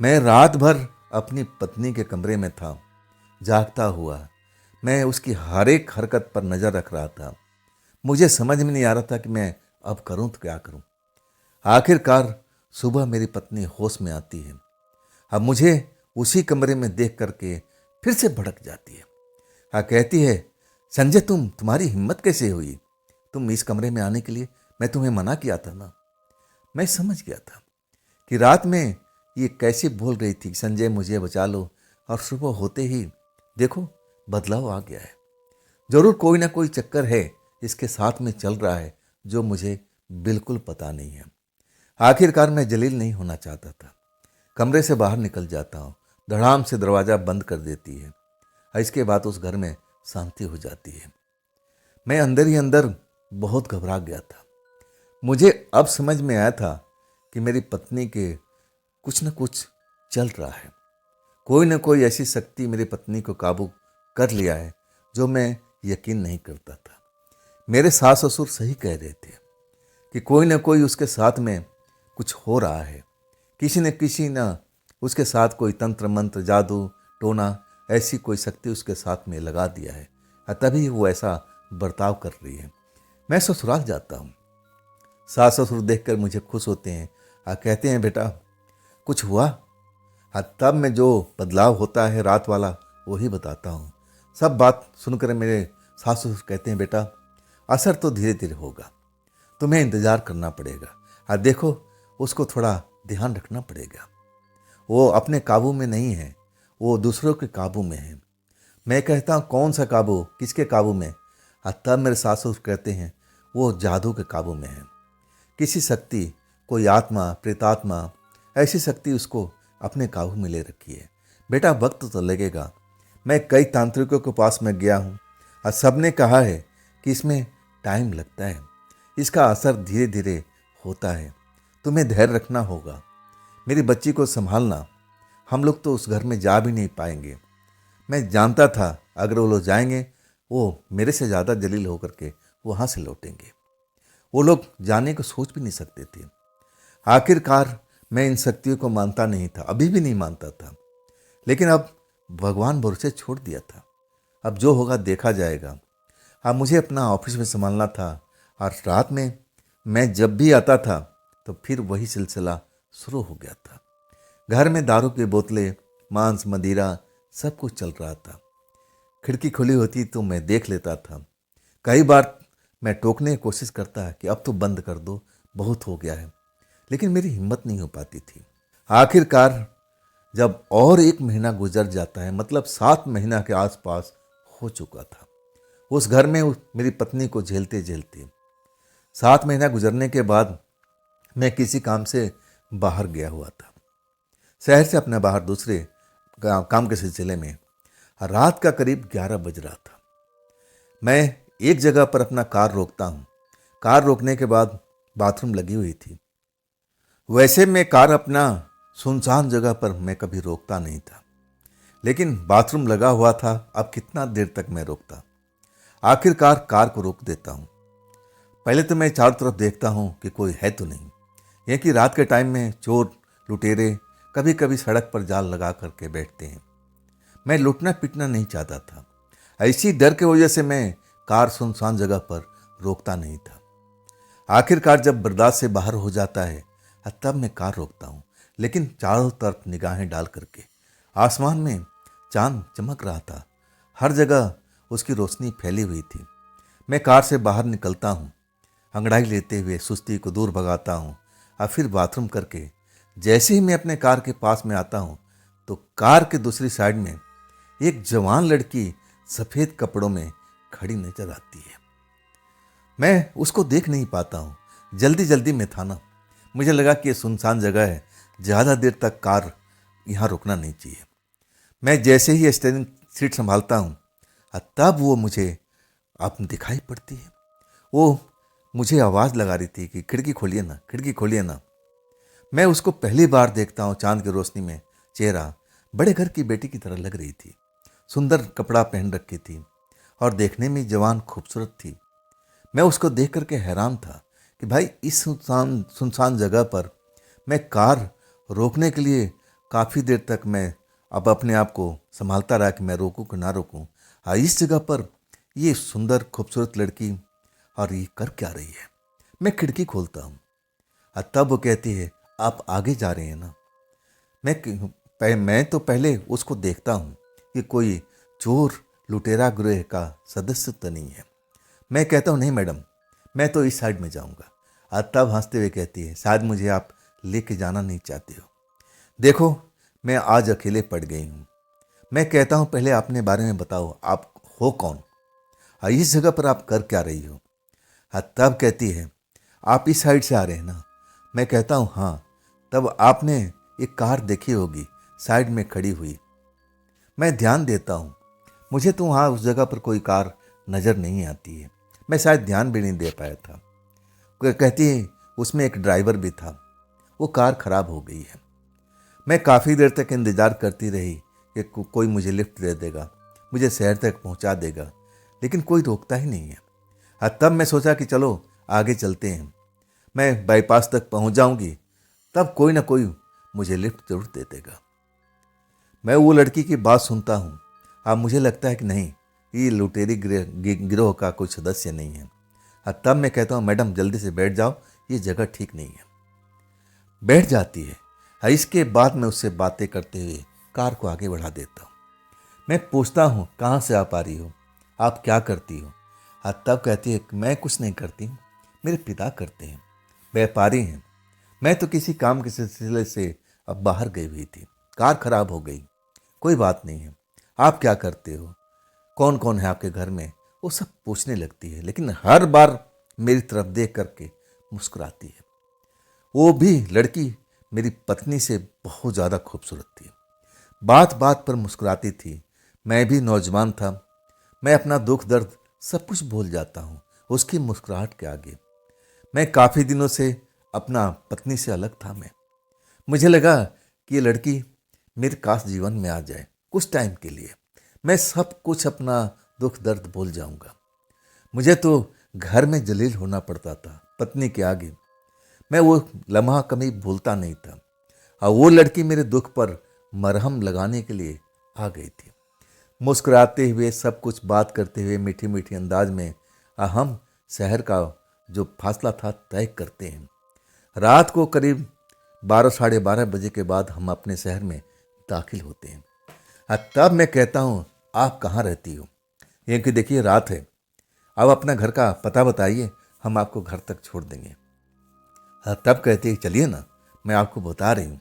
मैं रात भर अपनी पत्नी के कमरे में था, जागता हुआ। मैं उसकी हर एक हरकत पर नज़र रख रहा था। मुझे समझ में नहीं आ रहा था कि मैं अब करूं तो क्या करूं। आखिरकार सुबह मेरी पत्नी होश में आती है। अब मुझे उसी कमरे में देख करके फिर से भड़क जाती है। कहती है, संजय तुम्हारी हिम्मत कैसे हुई? तुम इस कमरे में आने के लिए? मैं तुम्हें मना किया था ना। मैं समझ गया था कि रात में ये कैसे बोल रही थी, संजय मुझे बचा लो, और सुबह होते ही देखो बदलाव आ गया है। जरूर कोई ना कोई चक्कर है इसके साथ में चल रहा है जो मुझे बिल्कुल पता नहीं है। आखिरकार मैं जलील नहीं होना चाहता था। कमरे से बाहर निकल जाता हूँ, धड़ाम से दरवाज़ा बंद कर देती है। इसके बाद उस घर में शांति हो जाती है। मैं अंदर ही अंदर बहुत घबरा गया था। मुझे अब समझ में आया था कि मेरी पत्नी के कुछ न कुछ चल रहा है। कोई न कोई ऐसी शक्ति मेरी पत्नी को काबू कर लिया है जो मैं यकीन नहीं करता था। मेरे सास ससुर सही कह रहे थे कि कोई न कोई उसके साथ में कुछ हो रहा है। किसी न उसके साथ कोई तंत्र मंत्र जादू टोना ऐसी कोई शक्ति उसके साथ में लगा दिया है, तभी वो ऐसा बर्ताव कर रही है। मैं ससुराल जाता हूँ। सास ससुर देखकर मुझे खुश होते हैं, कहते हैं बेटा कुछ हुआ? तब मैं जो बदलाव होता है रात वाला वही बताता हूँ। सब बात सुनकर मेरे सास ससुर कहते हैं, बेटा असर तो धीरे धीरे होगा, तुम्हें इंतज़ार करना पड़ेगा। देखो उसको थोड़ा ध्यान रखना पड़ेगा। वो अपने काबू में नहीं है, वो दूसरों के काबू में है। मैं कहता हूँ कौन सा काबू, किसके काबू में? तब मेरे सास ससुर कहते हैं वो जादू के काबू में है। किसी शक्ति, कोई आत्मा प्रेतात्मा ऐसी शक्ति उसको अपने काबू में ले रखी है। बेटा वक्त तो लगेगा। मैं कई तांत्रिकों के पास में गया हूँ और सब ने कहा है कि इसमें टाइम लगता है, इसका असर धीरे धीरे होता है। तुम्हें धैर्य रखना होगा, मेरी बच्ची को संभालना। हम लोग तो उस घर में जा भी नहीं पाएंगे। मैं जानता था अगर वो लोग जाएंगे वो मेरे से ज़्यादा जलील होकर के वहाँ से लौटेंगे। वो लोग जाने को सोच भी नहीं सकते थे। आखिरकार मैं इन शक्तियों को मानता नहीं था, अभी भी नहीं मानता था, लेकिन अब भगवान भरोसे छोड़ दिया था। अब जो होगा देखा जाएगा। अब मुझे अपना ऑफिस में संभालना था और रात में मैं जब भी आता था तो फिर वही सिलसिला शुरू हो गया था। घर में दारू की बोतलें, मांस मदिरा सब कुछ चल रहा था। खिड़की खुली होती तो मैं देख लेता था। कई बार मैं टोकने की कोशिश करता कि अब तो बंद कर दो, बहुत हो गया है, लेकिन मेरी हिम्मत नहीं हो पाती थी। आखिरकार जब और 1 महीना गुजर जाता है, मतलब 7 महीना के आसपास हो चुका था उस घर में मेरी पत्नी को झेलते झेलते। 7 महीना गुजरने के बाद मैं किसी काम से बाहर गया हुआ था, शहर से अपने बाहर दूसरे काम के सिलसिले में। रात का करीब 11 बज रहा था। मैं एक जगह पर अपना कार रोकता हूँ। कार रोकने के बाद बाथरूम लगी हुई थी। वैसे मैं कार अपना सुनसान जगह पर मैं कभी रोकता नहीं था, लेकिन बाथरूम लगा हुआ था। अब कितना देर तक मैं रोकता? आखिरकार कार को रोक देता हूँ। पहले तो मैं चारों तरफ देखता हूँ कि कोई है तो नहीं। यह कि रात के टाइम में चोर लुटेरे कभी कभी सड़क पर जाल लगा करके बैठते हैं। मैं लूटना पिटना नहीं चाहता था। ऐसी डर की वजह से मैं कार सुनसान जगह पर रोकता नहीं था। आखिरकार जब बर्दाश्त से बाहर हो जाता है तब मैं कार रोकता हूँ, लेकिन चारों तरफ निगाहें डाल करके आसमान में चांद चमक रहा था। हर जगह उसकी रोशनी फैली हुई थी। मैं कार से बाहर निकलता हूँ, अंगड़ाई लेते हुए सुस्ती को दूर भगाता हूँ और फिर बाथरूम करके जैसे ही मैं अपने कार के पास में आता हूँ तो कार के दूसरी साइड में एक जवान लड़की सफ़ेद कपड़ों में खड़ी नजर आती है। मैं उसको देख नहीं पाता हूँ। जल्दी जल्दी में था ना, मुझे लगा कि ये सुनसान जगह है, ज़्यादा देर तक कार यहाँ रुकना नहीं चाहिए। मैं जैसे ही स्टीयरिंग सीट संभालता हूँ तब वो मुझे अब दिखाई पड़ती है। वो मुझे आवाज़ लगा रही थी कि खिड़की खोलिए ना, खिड़की खोलिए ना। मैं उसको पहली बार देखता हूँ चांद की रोशनी में। चेहरा बड़े घर की बेटी की तरह लग रही थी। सुंदर कपड़ा पहन रखी थी और देखने में जवान खूबसूरत थी। मैं उसको देख करके हैरान था कि भाई इस सुनसान जगह पर मैं कार रोकने के लिए काफ़ी देर तक मैं अब अपने आप को संभालता रहा कि मैं रोकूं कि ना रोकूं। इस जगह पर ये सुंदर खूबसूरत लड़की और ये कर क्या रही है? मैं खिड़की खोलता हूँ। तब वो कहती है, आप आगे जा रहे हैं ना। मैं तो पहले उसको देखता हूँ कि कोई चोर लुटेरा गिरोह का सदस्य तो नहीं है। मैं कहता हूँ, नहीं मैडम, मैं तो इस साइड में जाऊँगा। तब हंसते हुए कहती है, शायद मुझे आप लेके जाना नहीं चाहते हो। देखो, मैं आज अकेले पड़ गई हूँ। मैं कहता हूँ, पहले अपने बारे में बताओ, आप हो कौन? इस जगह पर आप कर क्या रही हो? तब कहती है, आप इस साइड से आ रहे हैं ना। मैं कहता हूँ, हाँ। तब आपने एक कार देखी होगी साइड में खड़ी हुई। मैं ध्यान देता हूँ, मुझे तो वहाँ उस जगह पर कोई कार नज़र नहीं आती है। मैं शायद ध्यान भी नहीं दे पाया था। कहती है, उसमें एक ड्राइवर भी था, वो कार खराब हो गई है। मैं काफ़ी देर तक इंतज़ार करती रही कि कोई मुझे लिफ्ट दे देगा, मुझे शहर तक पहुंचा देगा, लेकिन कोई रोकता ही नहीं है। तब मैं सोचा कि चलो आगे चलते हैं, मैं बाईपास तक पहुंच जाऊंगी, तब कोई ना कोई मुझे लिफ्ट जरूर दे देगा। मैं वो लड़की की बात सुनता हूँ। अब मुझे लगता है कि नहीं, ये लुटेरी गिरोह का कोई सदस्य नहीं है। तब मैं कहता हूँ, मैडम जल्दी से बैठ जाओ, ये जगह ठीक नहीं है। बैठ जाती है। इसके बाद मैं उससे बातें करते हुए कार को आगे बढ़ा देता हूँ। मैं पूछता हूँ, कहाँ से आप आ रही हो, आप क्या करती हो? तब कहती है, मैं कुछ नहीं करती, मेरे पिता करते हैं, व्यापारी हैं। मैं तो किसी काम के सिलसिले से अब बाहर गई हुई थी, कार खराब हो गई। कोई बात नहीं है, आप क्या करते हो, कौन कौन है आपके घर में? वो सब पूछने लगती है, लेकिन हर बार मेरी तरफ देख करके मुस्कुराती है। वो भी लड़की मेरी पत्नी से बहुत ज़्यादा खूबसूरत थी, बात बात पर मुस्कुराती थी। मैं भी नौजवान था, मैं अपना दुख दर्द सब कुछ भूल जाता हूँ उसकी मुस्कुराहट के आगे। मैं काफ़ी दिनों से अपना पत्नी से अलग था। मुझे लगा कि ये लड़की मेरे काश जीवन में आ जाए कुछ टाइम के लिए, मैं सब कुछ अपना दुख दर्द भूल जाऊंगा। मुझे तो घर में जलील होना पड़ता था पत्नी के आगे, मैं वो लम्हा कभी भूलता नहीं था। और वो लड़की मेरे दुख पर मरहम लगाने के लिए आ गई थी। मुस्कुराते हुए सब कुछ बात करते हुए मीठी मीठी अंदाज में हम शहर का जो फासला था तय करते हैं। रात को करीब 12 साढ़े 12 बजे के बाद हम अपने शहर में दाखिल होते हैं। तब मैं कहता हूँ, आप कहाँ रहती हो? ये कि देखिए रात है, अब अपना घर का पता बताइए, हम आपको घर तक छोड़ देंगे। तब कहती है, चलिए ना, मैं आपको बता रही हूँ।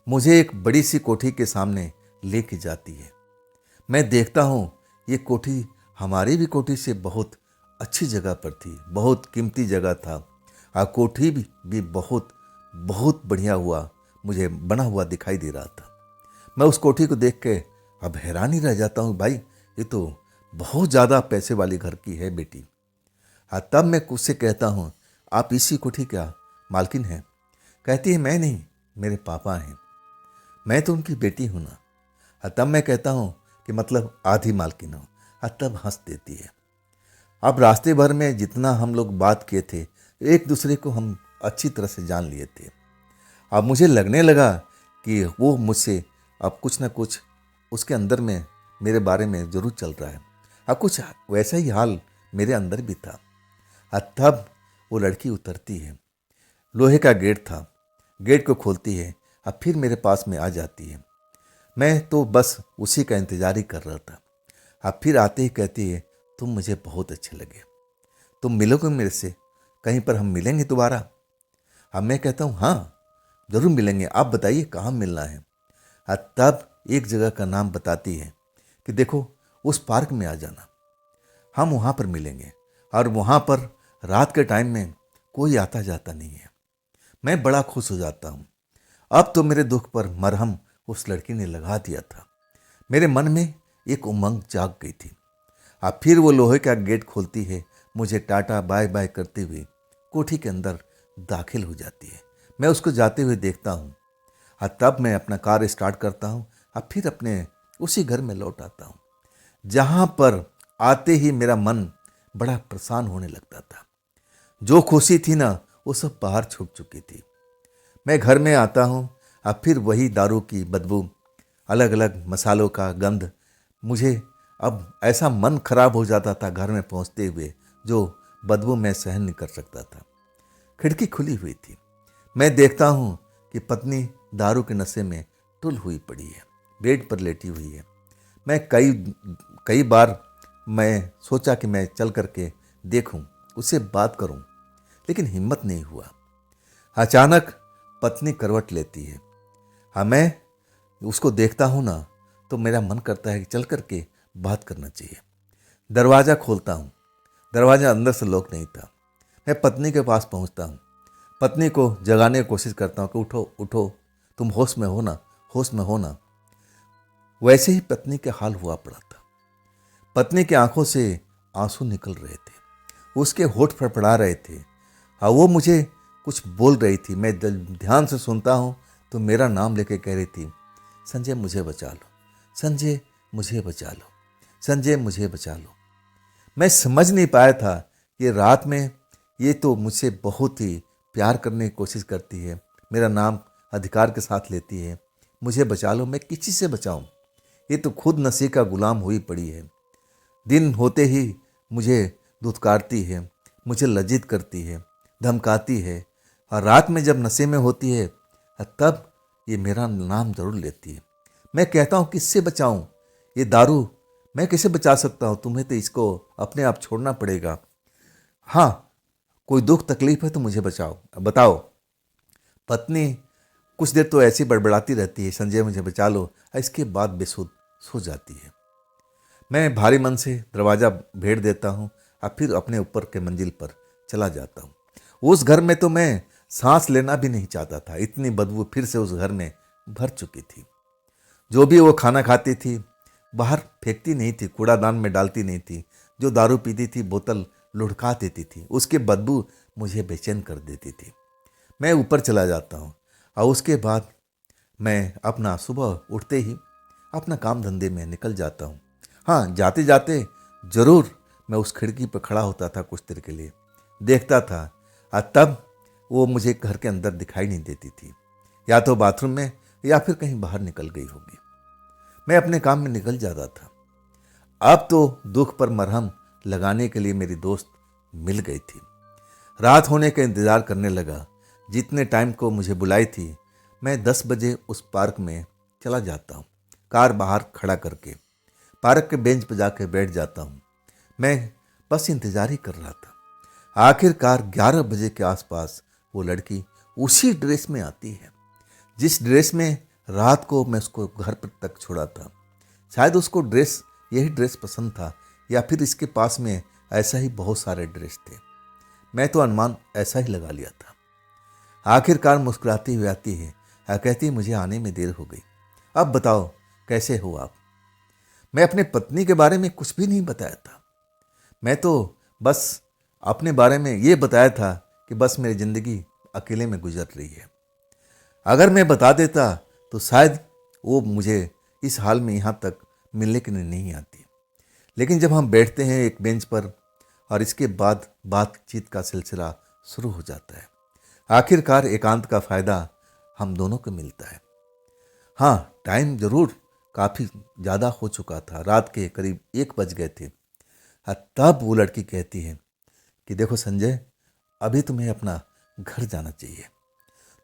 मुझे एक बड़ी सी कोठी के सामने लेके जाती है। मैं देखता हूँ ये कोठी हमारी भी कोठी से बहुत अच्छी जगह पर थी, बहुत कीमती जगह था। कोठी भी बहुत बहुत बढ़िया हुआ मुझे बना हुआ दिखाई दे रहा था। मैं उस कोठी को देख के अब हैरान ही रह जाता हूँ, भाई ये तो बहुत ज़्यादा पैसे वाली घर की है बेटी। तब मैं उससे कहता हूँ, आप इसी कोठी क्या मालकिन हैं? कहती है, मैं नहीं, मेरे पापा हैं, मैं तो उनकी बेटी हूँ ना। तब मैं कहता हूँ कि मतलब आधी मालकिन हो। तब हंस देती है। अब रास्ते भर में जितना हम लोग बात किए थे, एक दूसरे को हम अच्छी तरह से जान लिए थे। अब मुझे लगने लगा कि वो मुझसे अब कुछ ना कुछ उसके अंदर में मेरे बारे में ज़रूर चल रहा है। अब कुछ वैसा ही हाल मेरे अंदर भी था। तब वो लड़की उतरती है, लोहे का गेट था, गेट को खोलती है, अब फिर मेरे पास में आ जाती है। मैं तो बस उसी का इंतजार ही कर रहा था। अब फिर आते ही कहती है, तुम मुझे बहुत अच्छे लगे, तुम मिलोगे मेरे से, कहीं पर हम मिलेंगे दोबारा? अब मैं कहता हूँ, हाँ जरूर मिलेंगे, आप बताइए कहाँ मिलना है? तब एक जगह का नाम बताती है कि देखो उस पार्क में आ जाना, हम वहाँ पर मिलेंगे, और वहाँ पर रात के टाइम में कोई आता जाता नहीं है। मैं बड़ा खुश हो जाता हूँ। अब तो मेरे दुख पर मरहम उस लड़की ने लगा दिया था। मेरे मन में एक उमंग जाग गई थी। अब फिर वो लोहे का गेट खोलती है, मुझे टाटा बाय बाय करते हुए कोठी के अंदर दाखिल हो जाती है। मैं उसको जाते हुए देखता हूँ। तब मैं अपना कार स्टार्ट करता हूँ, अब फिर अपने उसी घर में लौट आता हूँ, जहाँ पर आते ही मेरा मन बड़ा प्रसन्न होने लगता था। जो खुशी थी ना, वो सब बाहर छुप चुकी थी। मैं घर में आता हूँ, अब फिर वही दारू की बदबू, अलग अलग मसालों का गंध, मुझे अब ऐसा मन खराब हो जाता था घर में पहुँचते हुए, जो बदबू मैं सहन नहीं कर सकता था। खिड़की खुली हुई थी, मैं देखता हूँ कि पत्नी दारू के नशे में टुल हुई पड़ी है, बेड पर लेटी हुई है। मैं कई कई बार मैं सोचा कि मैं चल करके देखूं, उससे बात करूं, लेकिन हिम्मत नहीं हुआ। अचानक पत्नी करवट लेती है। हाँ, मैं उसको देखता हूँ ना तो मेरा मन करता है कि चल करके बात करना चाहिए। दरवाज़ा खोलता हूँ, दरवाज़ा अंदर से लॉक नहीं था। मैं पत्नी के पास पहुँचता हूँ, पत्नी को जगाने की कोशिश करता हूँ कि उठो उठो, तुम होश में हो ना, होश में हो ना। वैसे ही पत्नी के हाल हुआ पड़ा था। पत्नी की आंखों से आंसू निकल रहे थे, उसके होठ फड़फड़ा रहे थे। हाँ, वो मुझे कुछ बोल रही थी। मैं ध्यान से सुनता हूँ तो मेरा नाम लेके कह रही थी, संजय मुझे बचा लो, संजय मुझे बचा लो, संजय मुझे बचा लो। मैं समझ नहीं पाया था कि रात में ये तो मुझसे बहुत ही प्यार करने की कोशिश करती है, मेरा नाम अधिकार के साथ लेती है, मुझे बचा लो। मैं किसी से बचाऊं? ये तो खुद नशे का गुलाम हुई पड़ी है। दिन होते ही मुझे धुतकारती है, मुझे लज्जित करती है, धमकाती है, और रात में जब नशे में होती है तब ये मेरा नाम जरूर लेती है। मैं कहता हूँ किससे बचाऊं? ये दारू मैं कैसे बचा सकता हूँ? तुम्हें तो इसको अपने आप छोड़ना पड़ेगा। हाँ, कोई दुख तकलीफ है तो मुझे बचाओ, बताओ। पत्नी कुछ देर तो ऐसी बड़बड़ाती रहती है, संजय मुझे बचा लो, इसके बाद बेसुध सो जाती है। मैं भारी मन से दरवाज़ा भेड़ देता हूँ और फिर अपने ऊपर के मंजिल पर चला जाता हूँ। उस घर में तो मैं सांस लेना भी नहीं चाहता था, इतनी बदबू फिर से उस घर में भर चुकी थी। जो भी वो खाना खाती थी बाहर फेंकती नहीं थी, कूड़ादान में डालती नहीं थी। जो दारू पीती थी बोतल लुढ़का देती थी, उसकी बदबू मुझे बेचैन कर देती थी। मैं ऊपर चला जाता हूँ और उसके बाद मैं अपना सुबह उठते ही अपना काम धंधे में निकल जाता हूँ। हाँ, जाते जाते ज़रूर मैं उस खिड़की पर खड़ा होता था, कुछ देर के लिए देखता था, और तब वो मुझे घर के अंदर दिखाई नहीं देती थी, या तो बाथरूम में या फिर कहीं बाहर निकल गई होगी। मैं अपने काम में निकल जाता था। अब तो दुख पर मरहम लगाने के लिए मेरी दोस्त मिल गई थी। रात होने का इंतज़ार करने लगा। जितने टाइम को मुझे बुलाई थी, मैं 10 बजे उस पार्क में चला जाता हूँ, कार बाहर खड़ा करके पार्क के बेंच पर जाकर बैठ जाता हूँ। मैं बस इंतज़ार ही कर रहा था। आखिरकार 11 बजे के आसपास वो लड़की उसी ड्रेस में आती है जिस ड्रेस में रात को मैं उसको घर पर तक छोड़ा था। शायद उसको यही ड्रेस पसंद था, या फिर इसके पास में ऐसा ही बहुत सारे ड्रेस थे। मैं तो अनुमान ऐसा ही लगा लिया था। आखिरकार मुस्कुराती हुई आती है और कहती है, मुझे आने में देर हो गई, अब बताओ कैसे हो आप? मैं अपने पत्नी के बारे में कुछ भी नहीं बताया था। मैं तो बस अपने बारे में ये बताया था कि बस मेरी ज़िंदगी अकेले में गुजर रही है। अगर मैं बता देता तो शायद वो मुझे इस हाल में यहाँ तक मिलने के लिए नहीं आती। लेकिन जब हम बैठते हैं एक बेंच पर और इसके बाद बातचीत का सिलसिला शुरू हो जाता है, आखिरकार एकांत का फ़ायदा हम दोनों को मिलता है। हाँ, टाइम ज़रूर काफ़ी ज़्यादा हो चुका था, रात के करीब 1 बज गए थे। तब वो लड़की कहती है कि देखो संजय, अभी तुम्हें अपना घर जाना चाहिए।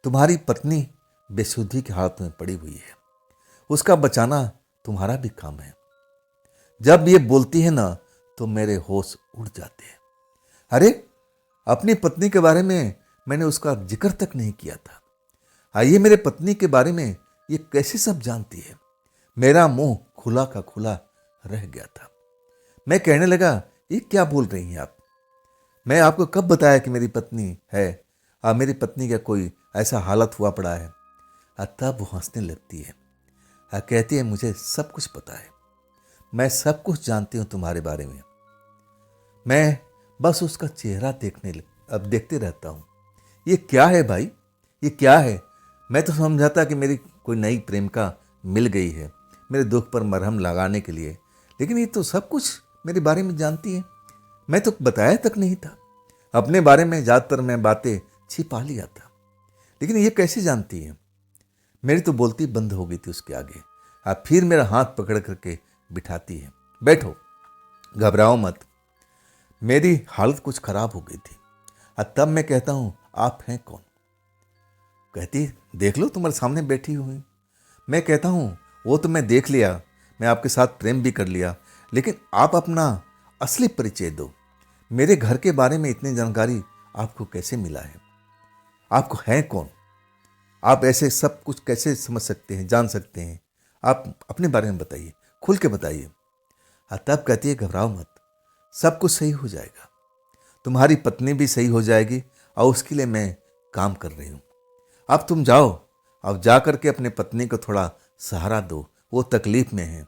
तुम्हारी पत्नी बेसुधी की हालत में पड़ी हुई है, उसका बचाना तुम्हारा भी काम है। जब ये बोलती है ना तो मेरे होश उड़ जाते हैं। अरे, अपनी पत्नी के बारे में मैंने उसका जिक्र तक नहीं किया था, आइए मेरे पत्नी के बारे में ये कैसे सब जानती है? मेरा मुंह खुला का खुला रह गया था। मैं कहने लगा, ये क्या बोल रही हैं आप? मैं आपको कब बताया कि मेरी पत्नी है और मेरी पत्नी का कोई ऐसा हालत हुआ पड़ा है? तब वो हंसने लगती है और कहती है, मुझे सब कुछ पता है, मैं सब कुछ जानती हूँ तुम्हारे बारे में। मैं बस उसका चेहरा अब देखते रहता हूँ। ये क्या है भाई, ये क्या है? मैं तो समझाता कि मेरी कोई नई प्रेमिका मिल गई है मेरे दुख पर मरहम लगाने के लिए, लेकिन ये तो सब कुछ मेरे बारे में जानती है। मैं तो बताया तक नहीं था। अपने बारे में ज़्यादातर मैं बातें छिपा लिया था, लेकिन ये कैसे जानती है? मेरी तो बोलती बंद हो गई थी उसके आगे। अब फिर मेरा हाथ पकड़ करके बिठाती है, बैठो, घबराओ मत। मेरी हालत कुछ खराब हो गई थी। तब मैं कहता हूँ, आप हैं कौन? कहती देख लो तुम्हारे सामने बैठी हुई। मैं कहता हूँ वो तो मैं देख लिया, मैं आपके साथ प्रेम भी कर लिया, लेकिन आप अपना असली परिचय दो। मेरे घर के बारे में इतनी जानकारी आपको कैसे मिला है? आपको है कौन? आप ऐसे सब कुछ कैसे समझ सकते हैं, जान सकते हैं? आप अपने बारे में बताइए, खुल के बताइए। तब कहती है घबराओ मत, सब कुछ सही हो जाएगा। तुम्हारी पत्नी भी सही हो जाएगी और उसके लिए मैं काम कर रही हूँ। अब तुम जाओ, अब जा कर के अपने पत्नी को थोड़ा सहारा दो, वो तकलीफ में है,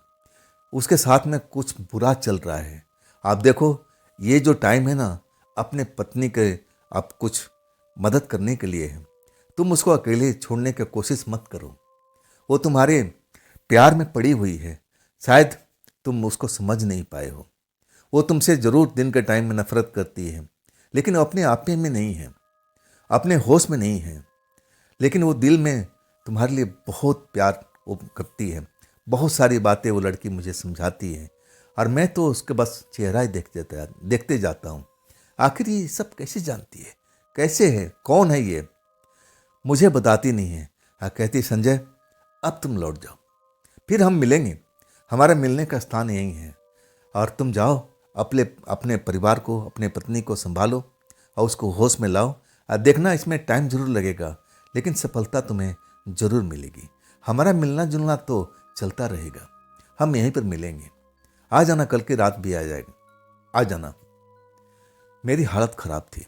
उसके साथ में कुछ बुरा चल रहा है। आप देखो ये जो टाइम है ना, अपने पत्नी के आप कुछ मदद करने के लिए है। तुम उसको अकेले छोड़ने की कोशिश मत करो। वो तुम्हारे प्यार में पड़ी हुई है, शायद तुम उसको समझ नहीं पाए हो। वो तुमसे जरूर दिन के टाइम में नफरत करती है, लेकिन वो अपने आप में नहीं है, अपने होश में नहीं है। लेकिन वो दिल में तुम्हारे लिए बहुत प्यार वो करती है। बहुत सारी बातें वो लड़की मुझे समझाती है और मैं तो उसके बस चेहरा ही देखते जाता हूँ। आखिर ये सब कैसे जानती है, कैसे है, कौन है ये? मुझे बताती नहीं है। कहती संजय अब तुम लौट जाओ, फिर हम मिलेंगे, हमारा मिलने का स्थान यही है। और तुम जाओ, अपने परिवार को, अपने पत्नी को संभालो और उसको होश में लाओ। देखना इसमें टाइम जरूर लगेगा, लेकिन सफलता तुम्हें जरूर मिलेगी। हमारा मिलना जुलना तो चलता रहेगा, हम यहीं पर मिलेंगे। आ जाना, कल की रात भी आ जाएगा, आ जाना। मेरी हालत खराब थी।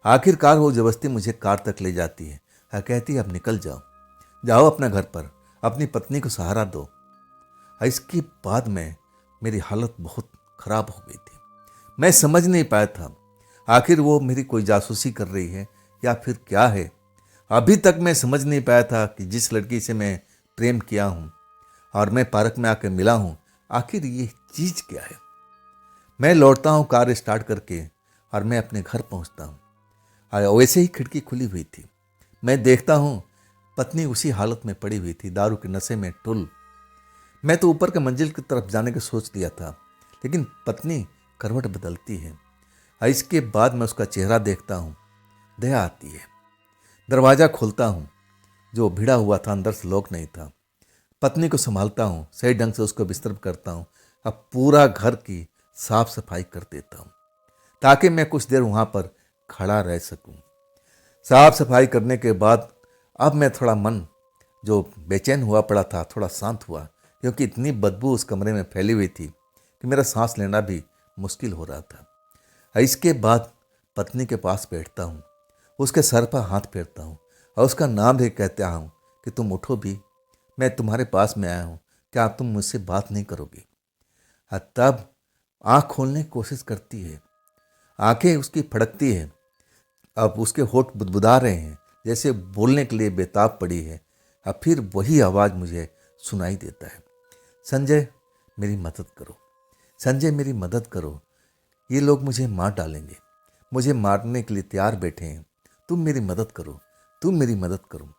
आखिरकार वो जबरदस्ती मुझे कार तक ले जाती है। कहती अब निकल जाओ, जाओ अपने घर पर, अपनी पत्नी को सहारा दो। इसके बाद में मेरी हालत बहुत खराब हो गई थी। मैं समझ नहीं पाया था आखिर वो मेरी कोई जासूसी कर रही है या फिर क्या है। अभी तक मैं समझ नहीं पाया था कि जिस लड़की से मैं प्रेम किया हूँ और मैं पार्क में आकर मिला हूँ, आखिर ये चीज़ क्या है। मैं लौटता हूँ कार स्टार्ट करके और मैं अपने घर पहुँचता हूँ और वैसे ही खिड़की खुली हुई थी। मैं देखता हूँ पत्नी उसी हालत में पड़ी हुई थी, दारू के नशे में टुल। मैं तो ऊपर के मंजिल की तरफ जाने का सोच लिया था, लेकिन पत्नी करवट बदलती है। इसके बाद मैं उसका चेहरा देखता हूँ, दया आती है। दरवाज़ा खोलता हूँ, जो भिड़ा हुआ था, अंदर से लॉक नहीं था। पत्नी को संभालता हूँ, सही ढंग से उसको बिस्तर करता हूँ। अब पूरा घर की साफ सफाई कर देता हूँ ताकि मैं कुछ देर वहाँ पर खड़ा रह सकूँ। साफ सफाई करने के बाद अब मैं थोड़ा मन जो बेचैन हुआ पड़ा था थोड़ा शांत हुआ, क्योंकि इतनी बदबू उस कमरे में फैली हुई थी कि मेरा सांस लेना भी मुश्किल हो रहा था। इसके बाद पत्नी के पास बैठता हूँ, उसके सर पर हाथ फेरता हूँ और उसका नाम भी कहता हूँ कि तुम उठो भी, मैं तुम्हारे पास में आया हूँ, क्या तुम मुझसे बात नहीं करोगी? तब आँख खोलने की कोशिश करती है, आंखें उसकी फड़कती है। अब उसके होठ बुदबुदा रहे हैं, जैसे बोलने के लिए बेताब पड़ी है। अब फिर वही आवाज़ मुझे सुनाई देता है, संजय मेरी मदद करो, संजय मेरी मदद करो, ये लोग मुझे मार डालेंगे, मुझे मारने के लिए तैयार बैठे हैं, तुम मेरी मदद करो, तुम मेरी मदद करो।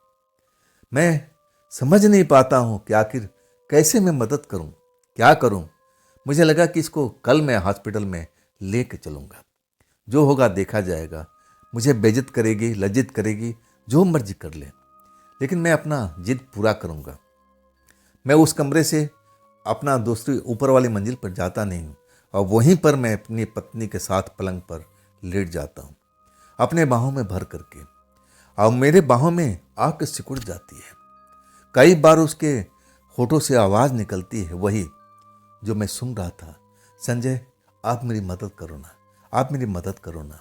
मैं समझ नहीं पाता हूँ कि आखिर कैसे मैं मदद करूँ, क्या करूँ। मुझे लगा कि इसको कल मैं हॉस्पिटल में ले कर चलूँगा, जो होगा देखा जाएगा। मुझे बेइज्जत करेगी, लज्जित करेगी, जो मर्जी कर ले, लेकिन मैं अपना जिद पूरा करूँगा। मैं उस कमरे से अपना दूसरी ऊपर वाली मंजिल पर जाता नहीं हूँ और वहीं पर मैं अपनी पत्नी के साथ पलंग पर लेट जाता हूँ, अपने बाहों में भर करके। और मेरे बाहों में आग सिकुड़ जाती है। कई बार उसके होठों से आवाज़ निकलती है, वही जो मैं सुन रहा था, संजय आप मेरी मदद करो ना, आप मेरी मदद करो ना।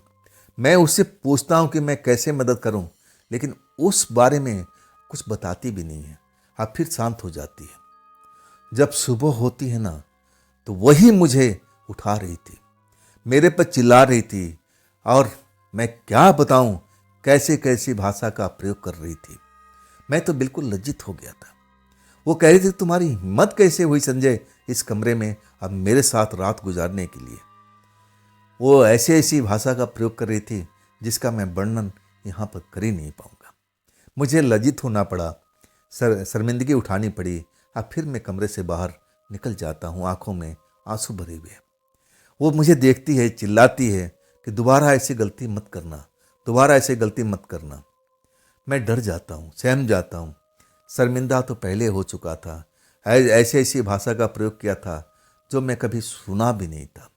मैं उससे पूछता हूँ कि मैं कैसे मदद करूँ, लेकिन उस बारे में कुछ बताती भी नहीं है। अब फिर शांत हो जाती है। जब सुबह होती है ना, तो वही मुझे उठा रही थी, मेरे पर चिल्ला रही थी और मैं क्या बताऊं कैसे कैसी भाषा का प्रयोग कर रही थी। मैं तो बिल्कुल लज्जित हो गया था। वो कह रही थी तुम्हारी हिम्मत कैसे हुई संजय इस कमरे में अब मेरे साथ रात गुजारने के लिए। वो ऐसी ऐसी भाषा का प्रयोग कर रही थी जिसका मैं वर्णन यहाँ पर कर ही नहीं पाऊंगा। मुझे लज्जित होना पड़ा, शर्मिंदगी उठानी पड़ी। अब फिर मैं कमरे से बाहर निकल जाता हूँ, आंखों में आंसू भरे हुए। वो मुझे देखती है, चिल्लाती है कि दोबारा ऐसी गलती मत करना, दोबारा ऐसी गलती मत करना। मैं डर जाता हूँ, सहम जाता हूँ। शर्मिंदा तो पहले हो चुका था। ऐसी ऐसी भाषा का प्रयोग किया था जो मैं कभी सुना भी नहीं था।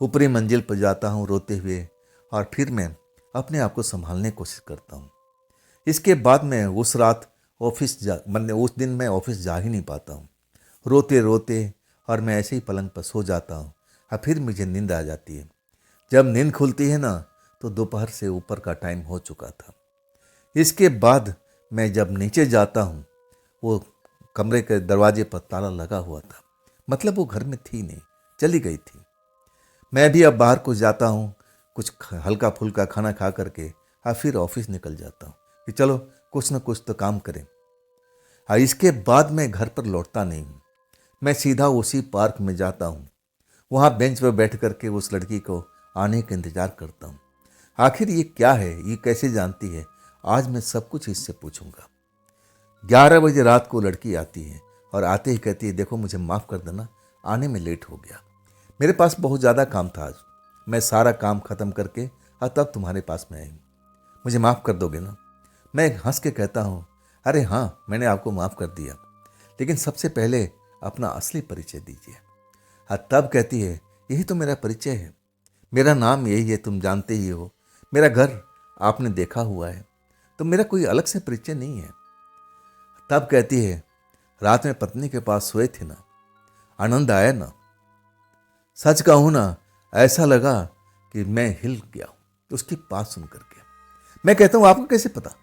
ऊपरी मंजिल पर जाता हूँ रोते हुए, और फिर मैं अपने आप को संभालने की कोशिश करता हूँ। इसके बाद मैं उस रात उस दिन मैं ऑफिस जा ही नहीं पाता हूँ, रोते रोते। और मैं ऐसे ही पलंग पर सो जाता हूँ, और फिर मुझे नींद आ जाती है। जब नींद खुलती है ना, तो दोपहर से ऊपर का टाइम हो चुका था। इसके बाद मैं जब नीचे जाता हूँ, वो कमरे के दरवाजे पर ताला लगा हुआ था। मतलब वो घर में थी नहीं, चली गई थी। मैं भी अब बाहर को जाता हूँ, कुछ हल्का फुल्का खाना खा करके, और फिर ऑफिस निकल जाता हूँ कि चलो कुछ ना कुछ तो काम करें। और इसके बाद मैं घर पर लौटता नहीं हूँ। मैं सीधा उसी पार्क में जाता हूँ। वहाँ बेंच पर बैठ करके उस लड़की को आने का इंतजार करता हूँ। आखिर ये क्या है, ये कैसे जानती है? आज मैं सब कुछ इससे पूछूंगा। 11 बजे रात को लड़की आती है, और आते ही कहती है, देखो मुझे माफ़ कर देना, आने में लेट हो गया। मेरे पास बहुत ज़्यादा काम था आज। मैं सारा काम ख़त्म करके और तब तुम्हारे पास में आई हूँ। मुझे माफ़ कर दोगे ना? मैं हंस के कहता हूँ, अरे हाँ, मैंने आपको माफ़ कर दिया, लेकिन सबसे पहले अपना असली परिचय दीजिए। हाँ, तब कहती है, यही तो मेरा परिचय है, मेरा नाम यही है, तुम जानते ही हो, मेरा घर आपने देखा हुआ है, तो मेरा कोई अलग से परिचय नहीं है। तब कहती है, रात में पत्नी के पास सोए थे ना, आनंद आया ना? सच कहूँ ना, ऐसा लगा कि मैं हिल गया हूँ उसकी बात सुन करके। मैं कहता हूँ, आपको कैसे पता?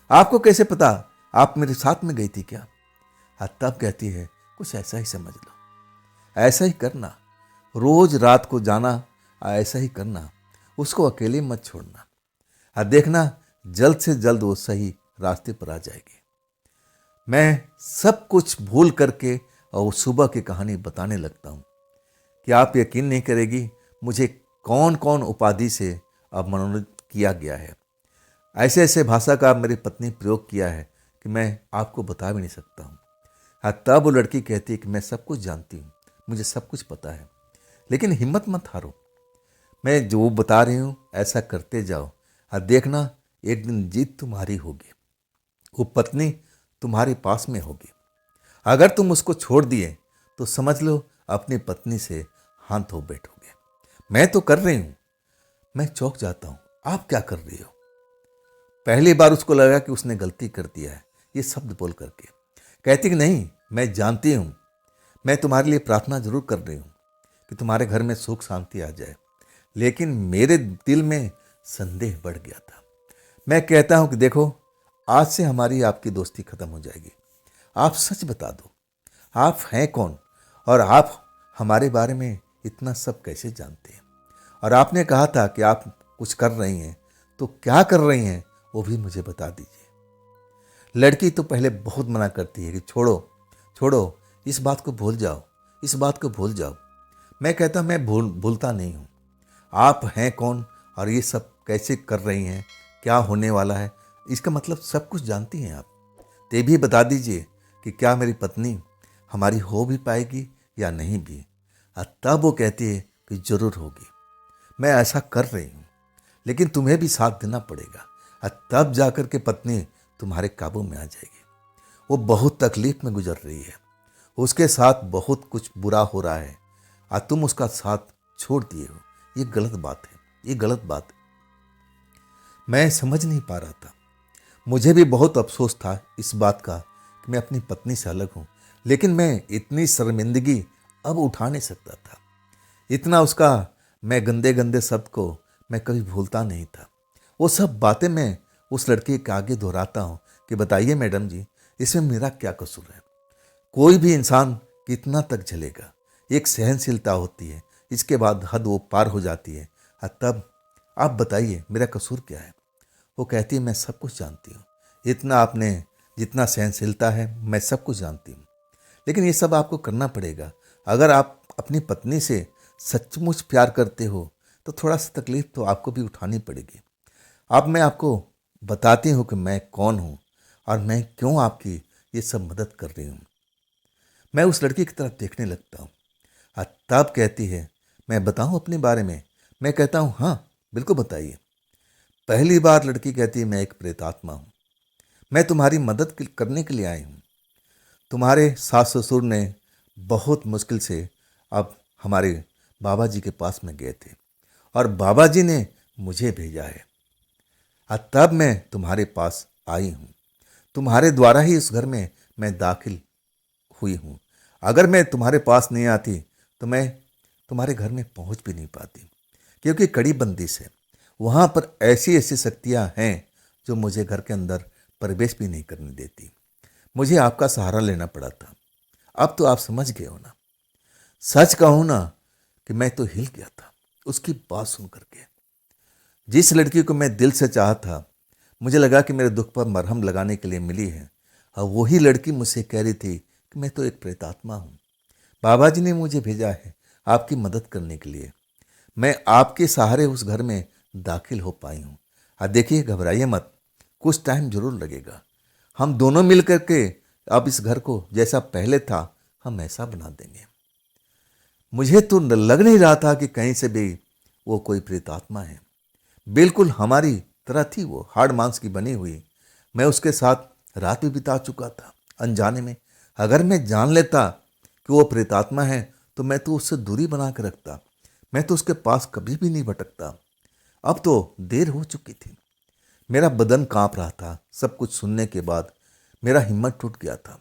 आपको कैसे पता? आप मेरे साथ में गई थी क्या? हाँ, तब कहती है, कुछ ऐसा ही समझ लो, ऐसा ही करना, रोज रात को जाना, ऐसा ही करना, उसको अकेले मत छोड़ना। हाँ, देखना जल्द से जल्द वो सही रास्ते पर आ जाएगी। मैं सब कुछ भूल करके और वो सुबह की कहानी बताने लगता हूँ कि आप यकीन नहीं करेगी मुझे कौन कौन उपाधि से अब मनोनीत किया गया है। ऐसे ऐसे भाषा का मेरी पत्नी प्रयोग किया है कि मैं आपको बता भी नहीं सकता हूँ। हाँ, तब वो लड़की कहती है कि मैं सब कुछ जानती हूँ, मुझे सब कुछ पता है, लेकिन हिम्मत मत हारो। मैं जो बता रही हूँ ऐसा करते जाओ, हाँ देखना एक दिन जीत तुम्हारी होगी, वो पत्नी तुम्हारे पास में होगी। अगर तुम उसको छोड़ दिए तो समझ लो अपनी पत्नी से हाथ धो बैठोगे। मैं तो कर रही हूं। मैं चौंक जाता हूं, आप क्या कर रही हो? पहली बार उसको लगा कि उसने गलती कर दिया है ये शब्द बोल करके। कहती कि नहीं, मैं जानती हूं, मैं तुम्हारे लिए प्रार्थना जरूर कर रही हूं कि तुम्हारे घर में सुख शांति आ जाए, लेकिन मेरे दिल में संदेह बढ़ गया था। मैं कहता हूं कि देखो, आज से हमारी आपकी दोस्ती खत्म हो जाएगी। आप सच बता दो, आप हैं कौन, और आप हमारे बारे में इतना सब कैसे जानते हैं? और आपने कहा था कि आप कुछ कर रही हैं, तो क्या कर रही हैं वो भी मुझे बता दीजिए। लड़की तो पहले बहुत मना करती है कि छोड़ो छोड़ो, इस बात को भूल जाओ, इस बात को भूल जाओ। मैं कहता मैं भूलता नहीं हूँ। आप हैं कौन और ये सब कैसे कर रही हैं, क्या होने वाला है, इसका मतलब सब कुछ जानती हैं आप। तो ये भी बता दीजिए कि क्या मेरी पत्नी हमारी हो भी पाएगी या नहीं भी। तब वो कहती है कि जरूर होगी, मैं ऐसा कर रही हूँ, लेकिन तुम्हें भी साथ देना पड़ेगा। तब जाकर के पत्नी तुम्हारे काबू में आ जाएगी। वो बहुत तकलीफ में गुजर रही है, उसके साथ बहुत कुछ बुरा हो रहा है, और तुम उसका साथ छोड़ दिए हो। ये गलत बात है, ये गलत बात है। मैं समझ नहीं पा रहा था। मुझे भी बहुत अफसोस था इस बात का कि मैं अपनी पत्नी से अलग हूँ, लेकिन मैं इतनी शर्मिंदगी अब उठा नहीं सकता था। इतना उसका मैं गंदे गंदे शब्द को मैं कभी भूलता नहीं था। वो सब बातें मैं उस लड़के के आगे दोहराता हूँ कि बताइए मैडम जी, इसमें मेरा क्या कसूर है? कोई भी इंसान कितना तक झेलेगा? एक सहनशीलता होती है, इसके बाद हद वो पार हो जाती है। तब आप बताइए मेरा कसूर क्या है? वो कहती है, मैं सब कुछ जानती हूँ, इतना आपने जितना सहनशीलता है मैं सब कुछ जानती हूँ, लेकिन ये सब आपको करना पड़ेगा। अगर आप अपनी पत्नी से सचमुच प्यार करते हो तो थोड़ा सा तकलीफ तो आपको भी उठानी पड़ेगी। अब मैं आपको बताती हूँ कि मैं कौन हूँ और मैं क्यों आपकी ये सब मदद कर रही हूँ। मैं उस लड़की की तरफ देखने लगता हूँ। तब कहती है, मैं बताऊँ अपने बारे में? मैं कहता हूँ, हाँ बिल्कुल बताइए। पहली बार लड़की कहती है, मैं एक प्रेतात्मा हूँ। मैं तुम्हारी मदद करने के लिए आई हूँ। तुम्हारे सास ससुर ने बहुत मुश्किल से अब हमारे बाबा जी के पास में गए थे और बाबा जी ने मुझे भेजा है। तब मैं तुम्हारे पास आई हूँ। तुम्हारे द्वारा ही इस घर में मैं दाखिल हुई हूँ। अगर मैं तुम्हारे पास नहीं आती तो मैं तुम्हारे घर में पहुँच भी नहीं पाती, क्योंकि कड़ी बंदिश है। वहाँ पर ऐसी ऐसी शक्तियाँ हैं जो मुझे घर के अंदर प्रवेश भी नहीं करने देती। मुझे आपका सहारा लेना पड़ा था। अब तो आप समझ गए हो ना। सच कहूँ ना कि मैं तो हिल गया था उसकी बात सुन करके। जिस लड़की को मैं दिल से चाहा था, मुझे लगा कि मेरे दुख पर मरहम लगाने के लिए मिली है, और वही लड़की मुझसे कह रही थी कि मैं तो एक प्रेतात्मा हूँ। बाबा जी ने मुझे भेजा है आपकी मदद करने के लिए। मैं आपके सहारे उस घर में दाखिल हो पाई हूँ। देखिए, घबराइए मत, कुछ टाइम जरूर लगेगा। हम दोनों मिल करके अब इस घर को जैसा पहले था हम ऐसा बना देंगे। मुझे तो लग नहीं रहा था कि कहीं से भी वो कोई प्रेतात्मा है। बिल्कुल हमारी तरह थी वो, हाड़ मांस की बनी हुई। मैं उसके साथ रात भी बिता चुका था अनजाने में। अगर मैं जान लेता कि वो प्रेतात्मा है तो मैं तो उससे दूरी बना के रखता। मैं तो उसके पास कभी भी नहीं भटकता। अब तो देर हो चुकी थी। मेरा बदन कांप रहा था। सब कुछ सुनने के बाद मेरा हिम्मत टूट गया था।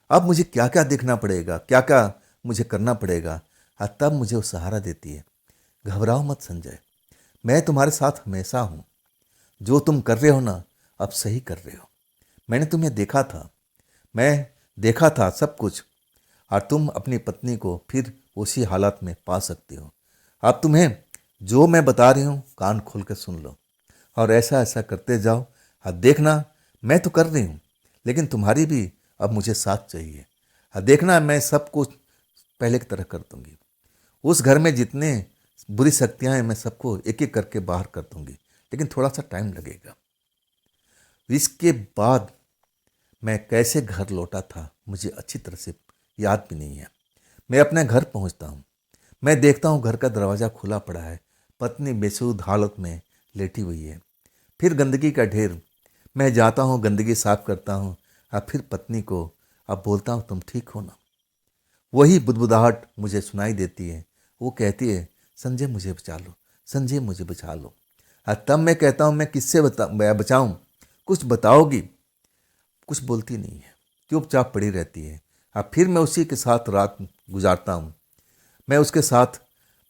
अब मुझे क्या क्या देखना पड़ेगा, क्या क्या मुझे करना पड़ेगा। तब मुझे वो सहारा देती है। घबराओ मत संजय, मैं तुम्हारे साथ हमेशा हूँ। जो तुम कर रहे हो ना, अब सही कर रहे हो। मैंने तुम्हें देखा था, मैं देखा था सब कुछ। और तुम अपनी पत्नी को फिर उसी हालत में पा सकते हो। अब तुम्हें जो मैं बता रही हूँ कान खोल कर सुन लो और ऐसा ऐसा करते जाओ। देखना, मैं तो कर रही हूँ, लेकिन तुम्हारी भी अब मुझे साथ चाहिए। देखना, मैं सब कुछ पहले की तरह कर दूंगी। उस घर में जितने बुरी शक्तियां हैं मैं सबको एक एक करके बाहर कर दूंगी, लेकिन थोड़ा सा टाइम लगेगा। इसके बाद मैं कैसे घर लौटा था मुझे अच्छी तरह से याद भी नहीं है। मैं अपने घर पहुंचता हूं, मैं देखता हूं घर का दरवाज़ा खुला पड़ा है। पत्नी बेसुध हालत में लेटी हुई है। फिर गंदगी का ढेर। मैं जाता हूं, गंदगी साफ करता हूं और फिर पत्नी को अब बोलता हूं, तुम ठीक हो ना। वही बुदबुदाहट मुझे सुनाई देती है। वो कहती है, संजय मुझे बचा लो, संजय मुझे बचा लो। तब मैं कहता हूँ, मैं किससे बचाऊँ, कुछ बताओगी। कुछ बोलती नहीं है, चुपचाप पड़ी रहती है। फिर मैं उसी के साथ रात गुजारता हूँ। मैं उसके साथ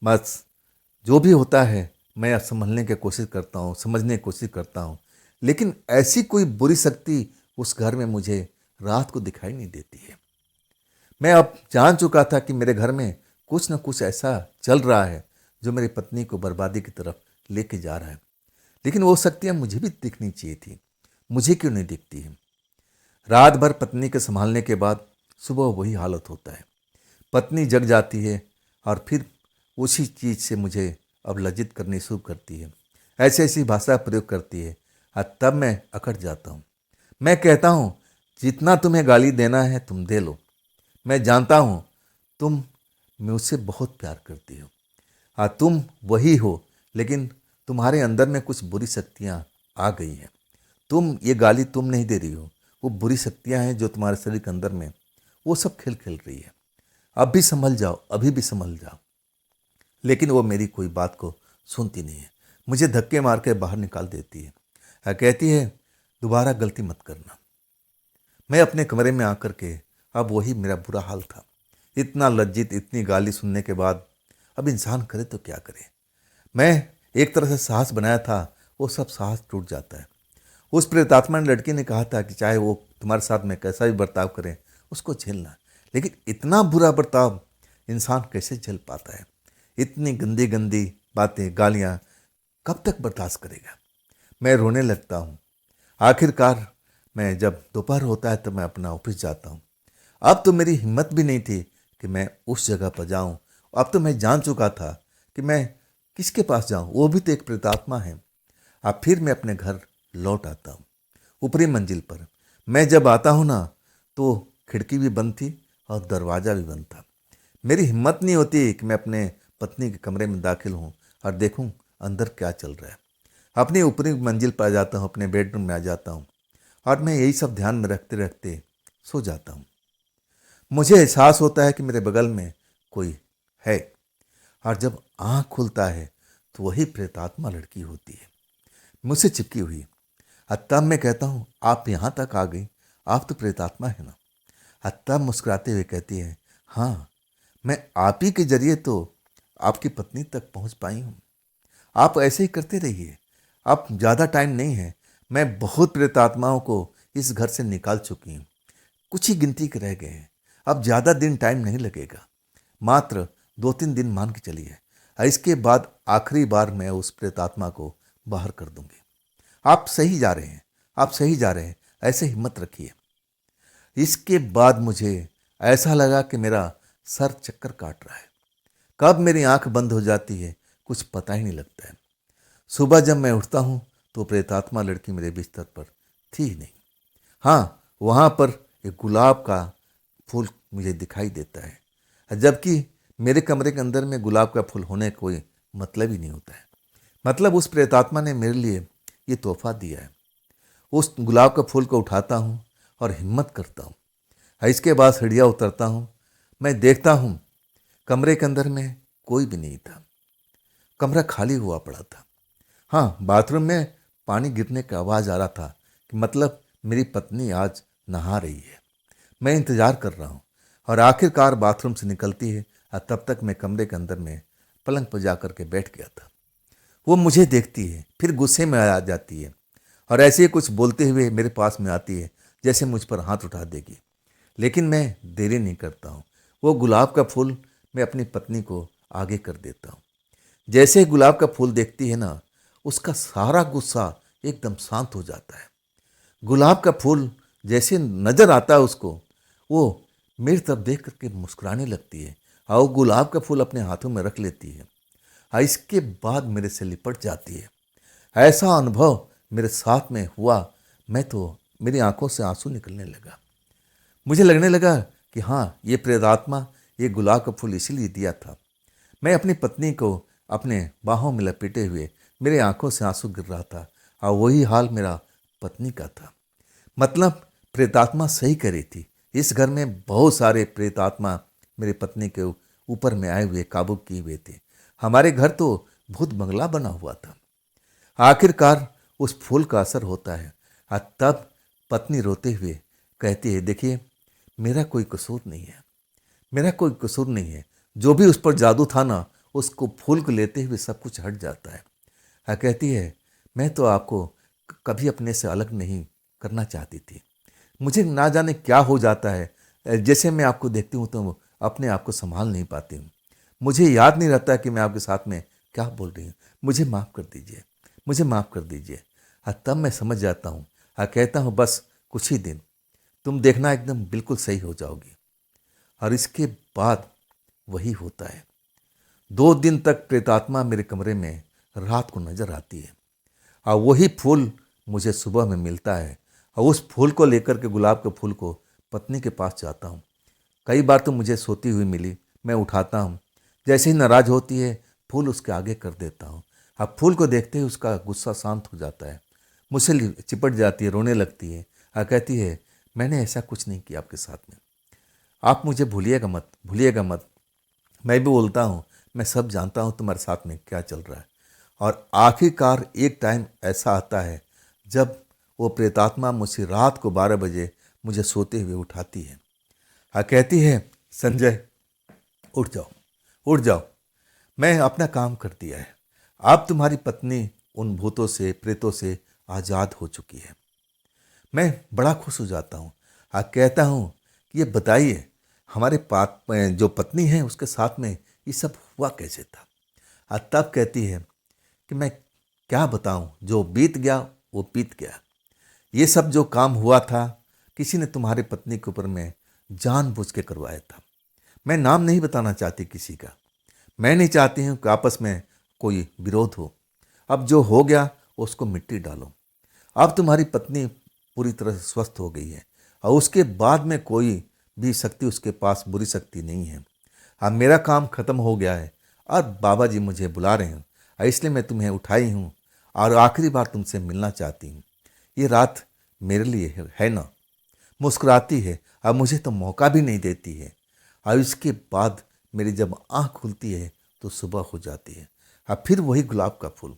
बस जो भी होता है मैं संभलने की कोशिश करता हूँ, समझने की कोशिश करता हूँ। लेकिन ऐसी कोई बुरी शक्ति उस घर में मुझे रात को दिखाई नहीं देती है। मैं अब जान चुका था कि मेरे घर में कुछ न कुछ ऐसा चल रहा है जो मेरी पत्नी को बर्बादी की तरफ लेके जा रहा है। लेकिन वो शक्तियाँ मुझे भी दिखनी चाहिए थी, मुझे क्यों नहीं दिखती है। रात भर पत्नी के संभालने के बाद सुबह वही हालत होता है। पत्नी जग जाती है और फिर उसी चीज़ से मुझे अब लज्जित करनी शुरू करती है। ऐसी ऐसी भाषा प्रयोग करती है और तब मैं अकड़ जाता हूँ। मैं कहता हूँ, जितना तुम्हें गाली देना है तुम दे लो। मैं जानता हूँ तुम मुझसे बहुत प्यार करती हो। तुम वही हो, लेकिन तुम्हारे अंदर में कुछ बुरी शक्तियाँ आ गई हैं। ये गाली तुम नहीं दे रही हो, वो बुरी शक्तियाँ हैं जो तुम्हारे शरीर के अंदर में वो सब खेल खेल रही है। अब भी संभल जाओ, अभी भी संभल जाओ। लेकिन वो मेरी कोई बात को सुनती नहीं है, मुझे धक्के मार के बाहर निकाल देती है। कहती है, दोबारा गलती मत करना। मैं अपने कमरे में आकर के, अब वही मेरा बुरा हाल था। इतना लज्जित, इतनी गाली सुनने के बाद अब इंसान करे तो क्या करे। मैं एक तरह से साहस बनाया था, वो सब साहस टूट जाता है। उस प्रेतात्मा ने लड़की ने कहा था कि चाहे वो तुम्हारे साथ में कैसा भी बर्ताव करे उसको झेलना। लेकिन इतना बुरा बर्ताव इंसान कैसे झेल पाता है। इतनी गंदी गंदी बातें, गालियाँ कब तक बर्दाश्त करेगा। मैं रोने लगता हूँ। आखिरकार मैं जब दोपहर होता है तो मैं अपना ऑफिस जाता हूँ। अब तो मेरी हिम्मत भी नहीं थी कि मैं उस जगह पर जाऊँ। अब तो मैं जान चुका था कि मैं किसके पास जाऊँ, वो भी तो एक प्रेतात्मा है। अब फिर मैं अपने घर लौट आता हूँ। ऊपरी मंजिल पर मैं जब आता हूँ ना, तो खिड़की भी बंद थी और दरवाज़ा भी बंद था। मेरी हिम्मत नहीं होती कि मैं अपने पत्नी के कमरे में दाखिल हूँ और देखूँ अंदर क्या चल रहा है। अपनी ऊपरी मंजिल पर आ जाता हूँ, अपने बेडरूम में आ जाता हूँ और मैं यही सब ध्यान में रखते रखते सो जाता हूँ। मुझे एहसास होता है कि मेरे बगल में कोई है, और जब आँख खुलता है तो वही प्रेतात्मा लड़की होती है, मुझसे चिपकी हुई। तब मैं कहता हूँ, आप यहाँ तक आ गई, आप तो प्रेतात्मा है ना। तब मुस्कुराते हुए कहती है, हाँ, मैं आप ही के जरिए तो आपकी पत्नी तक पहुँच पाई हूँ। आप ऐसे ही करते रहिए, अब ज़्यादा टाइम नहीं है। मैं बहुत प्रेतात्माओं को इस घर से निकाल चुकी हूँ, कुछ ही गिनती के रह गए हैं। अब ज़्यादा दिन टाइम नहीं लगेगा, मात्र 2-3 दिन मान के चलिए। इसके बाद आखिरी बार मैं उस प्रेतात्मा को बाहर कर दूंगी। आप सही जा रहे हैं, आप सही जा रहे हैं, ऐसे हिम्मत रखिए। इसके बाद मुझे ऐसा लगा कि मेरा सर चक्कर काट रहा है। कब मेरी आंख बंद हो जाती है कुछ पता ही नहीं लगता है। सुबह जब मैं उठता हूँ तो प्रेतात्मा लड़की मेरे बिस्तर पर थी ही नहीं। हाँ, वहाँ पर एक गुलाब का फूल मुझे दिखाई देता है, जबकि मेरे कमरे के अंदर में गुलाब का फूल होने का कोई मतलब ही नहीं होता है। मतलब उस प्रेतात्मा ने मेरे लिए ये तोहफा दिया है। उस गुलाब का फूल को उठाता हूँ और हिम्मत करता हूँ। इसके बाद सीढ़ियाँ उतरता हूँ। मैं देखता हूँ कमरे के अंदर में कोई भी नहीं था, कमरा खाली हुआ पड़ा था। हाँ, बाथरूम में पानी गिरने का आवाज़ आ रहा था कि मतलब मेरी पत्नी आज नहा रही है। मैं इंतज़ार कर रहा हूँ और आखिरकार बाथरूम से निकलती है, और तब तक मैं कमरे के अंदर में पलंग पर जा कर के बैठ गया था। वो मुझे देखती है, फिर गुस्से में आ जाती है और ऐसे ही कुछ बोलते हुए मेरे पास में आती है, जैसे मुझ पर हाथ उठा देगी। लेकिन मैं देरी नहीं करता हूँ। वो गुलाब का फूल मैं अपनी पत्नी को आगे कर देता हूँ। जैसे ही गुलाब का फूल देखती है ना, उसका सारा गुस्सा एकदम शांत हो जाता है। गुलाब का फूल जैसे नजर आता है उसको, वो मेरी तरफ देख करके मुस्कुराने लगती है और वो गुलाब का फूल अपने हाथों में रख लेती है और इसके बाद मेरे से लिपट जाती है। ऐसा अनुभव मेरे साथ में हुआ, मैं तो मेरी आंखों से आंसू निकलने लगा। मुझे लगने लगा कि हाँ, ये प्रेतात्मा ये गुलाब का फूल इसीलिए दिया था। मैं अपनी पत्नी को अपने बाहों में लपेटे हुए मेरे आंखों से आंसू गिर रहा था, और वही हाल मेरा पत्नी का था। मतलब प्रेतात्मा सही कह रही थी। इस घर में बहुत सारे प्रेतात्मा मेरे पत्नी के ऊपर में आए हुए काबू किए हुए थे। हमारे घर तो भूत बंगला बना हुआ था। आखिरकार उस फूल का असर होता है, और तब पत्नी रोते हुए कहती है, देखिए, मेरा कोई कसूर नहीं है, मेरा कोई कसूर नहीं है। जो भी उस पर जादू था ना, उसको फूल को लेते हुए सब कुछ हट जाता है। कहती है, मैं तो आपको कभी अपने से अलग नहीं करना चाहती थी। मुझे ना जाने क्या हो जाता है, जैसे मैं आपको देखती हूँ तो अपने आप को संभाल नहीं पाती हूँ। मुझे याद नहीं रहता कि मैं आपके साथ में क्या बोल रही हूँ। मुझे माफ़ कर दीजिए, मुझे माफ़ कर दीजिए। तब मैं समझ जाता हूँ। कहता हूँ, बस कुछ ही दिन, तुम देखना एकदम बिल्कुल सही हो जाओगी। और इसके बाद वही होता है। 2 दिन तक प्रेतात्मा मेरे कमरे में रात को नजर आती है, और वही फूल मुझे सुबह में मिलता है, और उस फूल को लेकर के, गुलाब के फूल को, पत्नी के पास जाता हूँ। कई बार तो मुझे सोती हुई मिली, मैं उठाता हूँ, जैसे ही नाराज होती है फूल उसके आगे कर देता हूँ। अब फूल को देखते ही उसका गुस्सा शांत हो जाता है, मुझसे चिपट जाती है, रोने लगती है और कहती है, मैंने ऐसा कुछ नहीं किया आपके साथ में, आप मुझे भूलिएगा मत, भूलिएगा मत। मैं भी बोलता हूँ, मैं सब जानता हूँ तुम्हारे साथ में क्या चल रहा है। और आखिरकार एक टाइम ऐसा आता है जब वो प्रेतात्मा मुझसे रात को 12 बजे मुझे सोते हुए उठाती है और कहती है, संजय, उठ जाओ, उठ जाओ, मैं अपना काम कर दिया है। अब तुम्हारी पत्नी उन भूतों से, प्रेतों से आज़ाद हो चुकी है। मैं बड़ा खुश हो जाता हूँ और कहता हूँ कि ये बताइए, हमारे पाप जो पत्नी है उसके साथ में ये सब हुआ कैसे था। और तब कहती है कि मैं क्या बताऊँ, जो बीत गया वो बीत गया। ये सब जो काम हुआ था, किसी ने तुम्हारी पत्नी के ऊपर में जानबूझ के करवाया था। मैं नाम नहीं बताना चाहती किसी का। मैं नहीं चाहती हूँ कि आपस में कोई विरोध हो। अब जो हो गया उसको मिट्टी डालो। अब तुम्हारी पत्नी पूरी तरह से स्वस्थ हो गई है, और उसके बाद में कोई भी शक्ति उसके पास, बुरी शक्ति नहीं है। अब मेरा काम खत्म हो गया है, और बाबा जी मुझे बुला रहे हैं, और इसलिए मैं तुम्हें उठाई हूँ और आखिरी बार तुमसे मिलना चाहती हूँ। ये रात मेरे लिए है ना। मुस्कुराती है, अब मुझे तो मौका भी नहीं देती है। और इसके बाद मेरी जब आँख खुलती है तो सुबह हो जाती है। अब फिर वही गुलाब का फूल।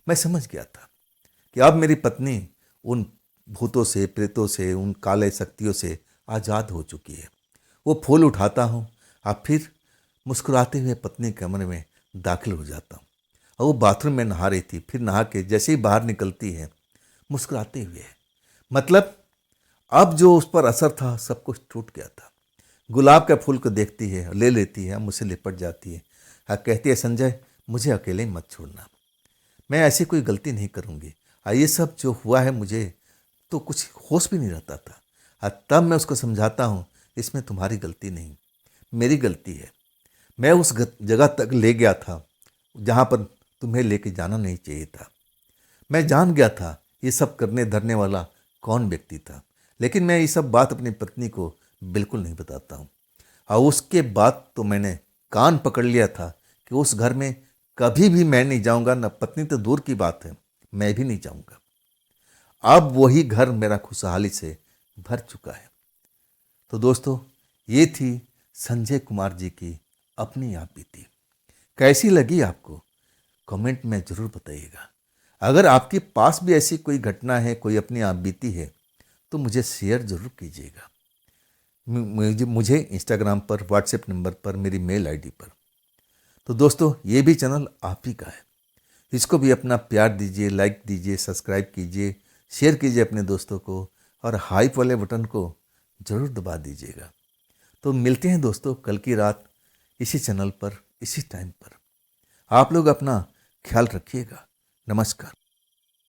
मैं समझ गया था कि अब मेरी पत्नी उन भूतों से, प्रेतों से, उन काले शक्तियों से आज़ाद हो चुकी है। वो फूल उठाता हूँ, अब फिर मुस्कुराते हुए पत्नी के कमरे में दाखिल हो जाता हूँ। और वो बाथरूम में नहा रही थी, फिर नहा के जैसे ही बाहर निकलती है मुस्कुराते हुए, मतलब अब जो उस पर असर था सब कुछ टूट गया था। गुलाब के फूल को देखती है, ले लेती है, मुझसे लिपट जाती है। कहती है, संजय मुझे अकेले मत छोड़ना, मैं ऐसी कोई गलती नहीं करूँगी। ये सब जो हुआ है मुझे तो कुछ होश भी नहीं रहता था। तब मैं उसको समझाता हूँ, इसमें तुम्हारी गलती नहीं, मेरी गलती है। मैं उस जगह तक ले गया था जहाँ पर तुम्हें लेके जाना नहीं चाहिए था। मैं जान गया था ये सब करने धरने वाला कौन व्यक्ति था, लेकिन मैं ये सब बात अपनी पत्नी को बिल्कुल नहीं बताता हूँ। और उसके बाद तो मैंने कान पकड़ लिया था कि उस घर में कभी भी मैं नहीं जाऊँगा, न पत्नी तो दूर की बात है, मैं भी नहीं जाऊँगा। अब वही घर मेरा खुशहाली से भर चुका है। तो दोस्तों, ये थी संजय कुमार जी की अपनी आप बीती। कैसी लगी आपको कमेंट में ज़रूर बताइएगा। अगर आपके पास भी ऐसी कोई घटना है, कोई अपनी आप बीती है, तो मुझे शेयर ज़रूर कीजिएगा। मुझे इंस्टाग्राम पर, व्हाट्सएप नंबर पर, मेरी मेल आईडी पर। तो दोस्तों, ये भी चैनल आप ही का है, इसको भी अपना प्यार दीजिए, लाइक दीजिए, सब्सक्राइब कीजिए, शेयर कीजिए अपने दोस्तों को, और हाइप वाले बटन को ज़रूर दबा दीजिएगा। तो मिलते हैं दोस्तों कल की रात इसी चैनल पर, इसी टाइम पर। आप लोग अपना ख्याल रखिएगा। नमस्कार।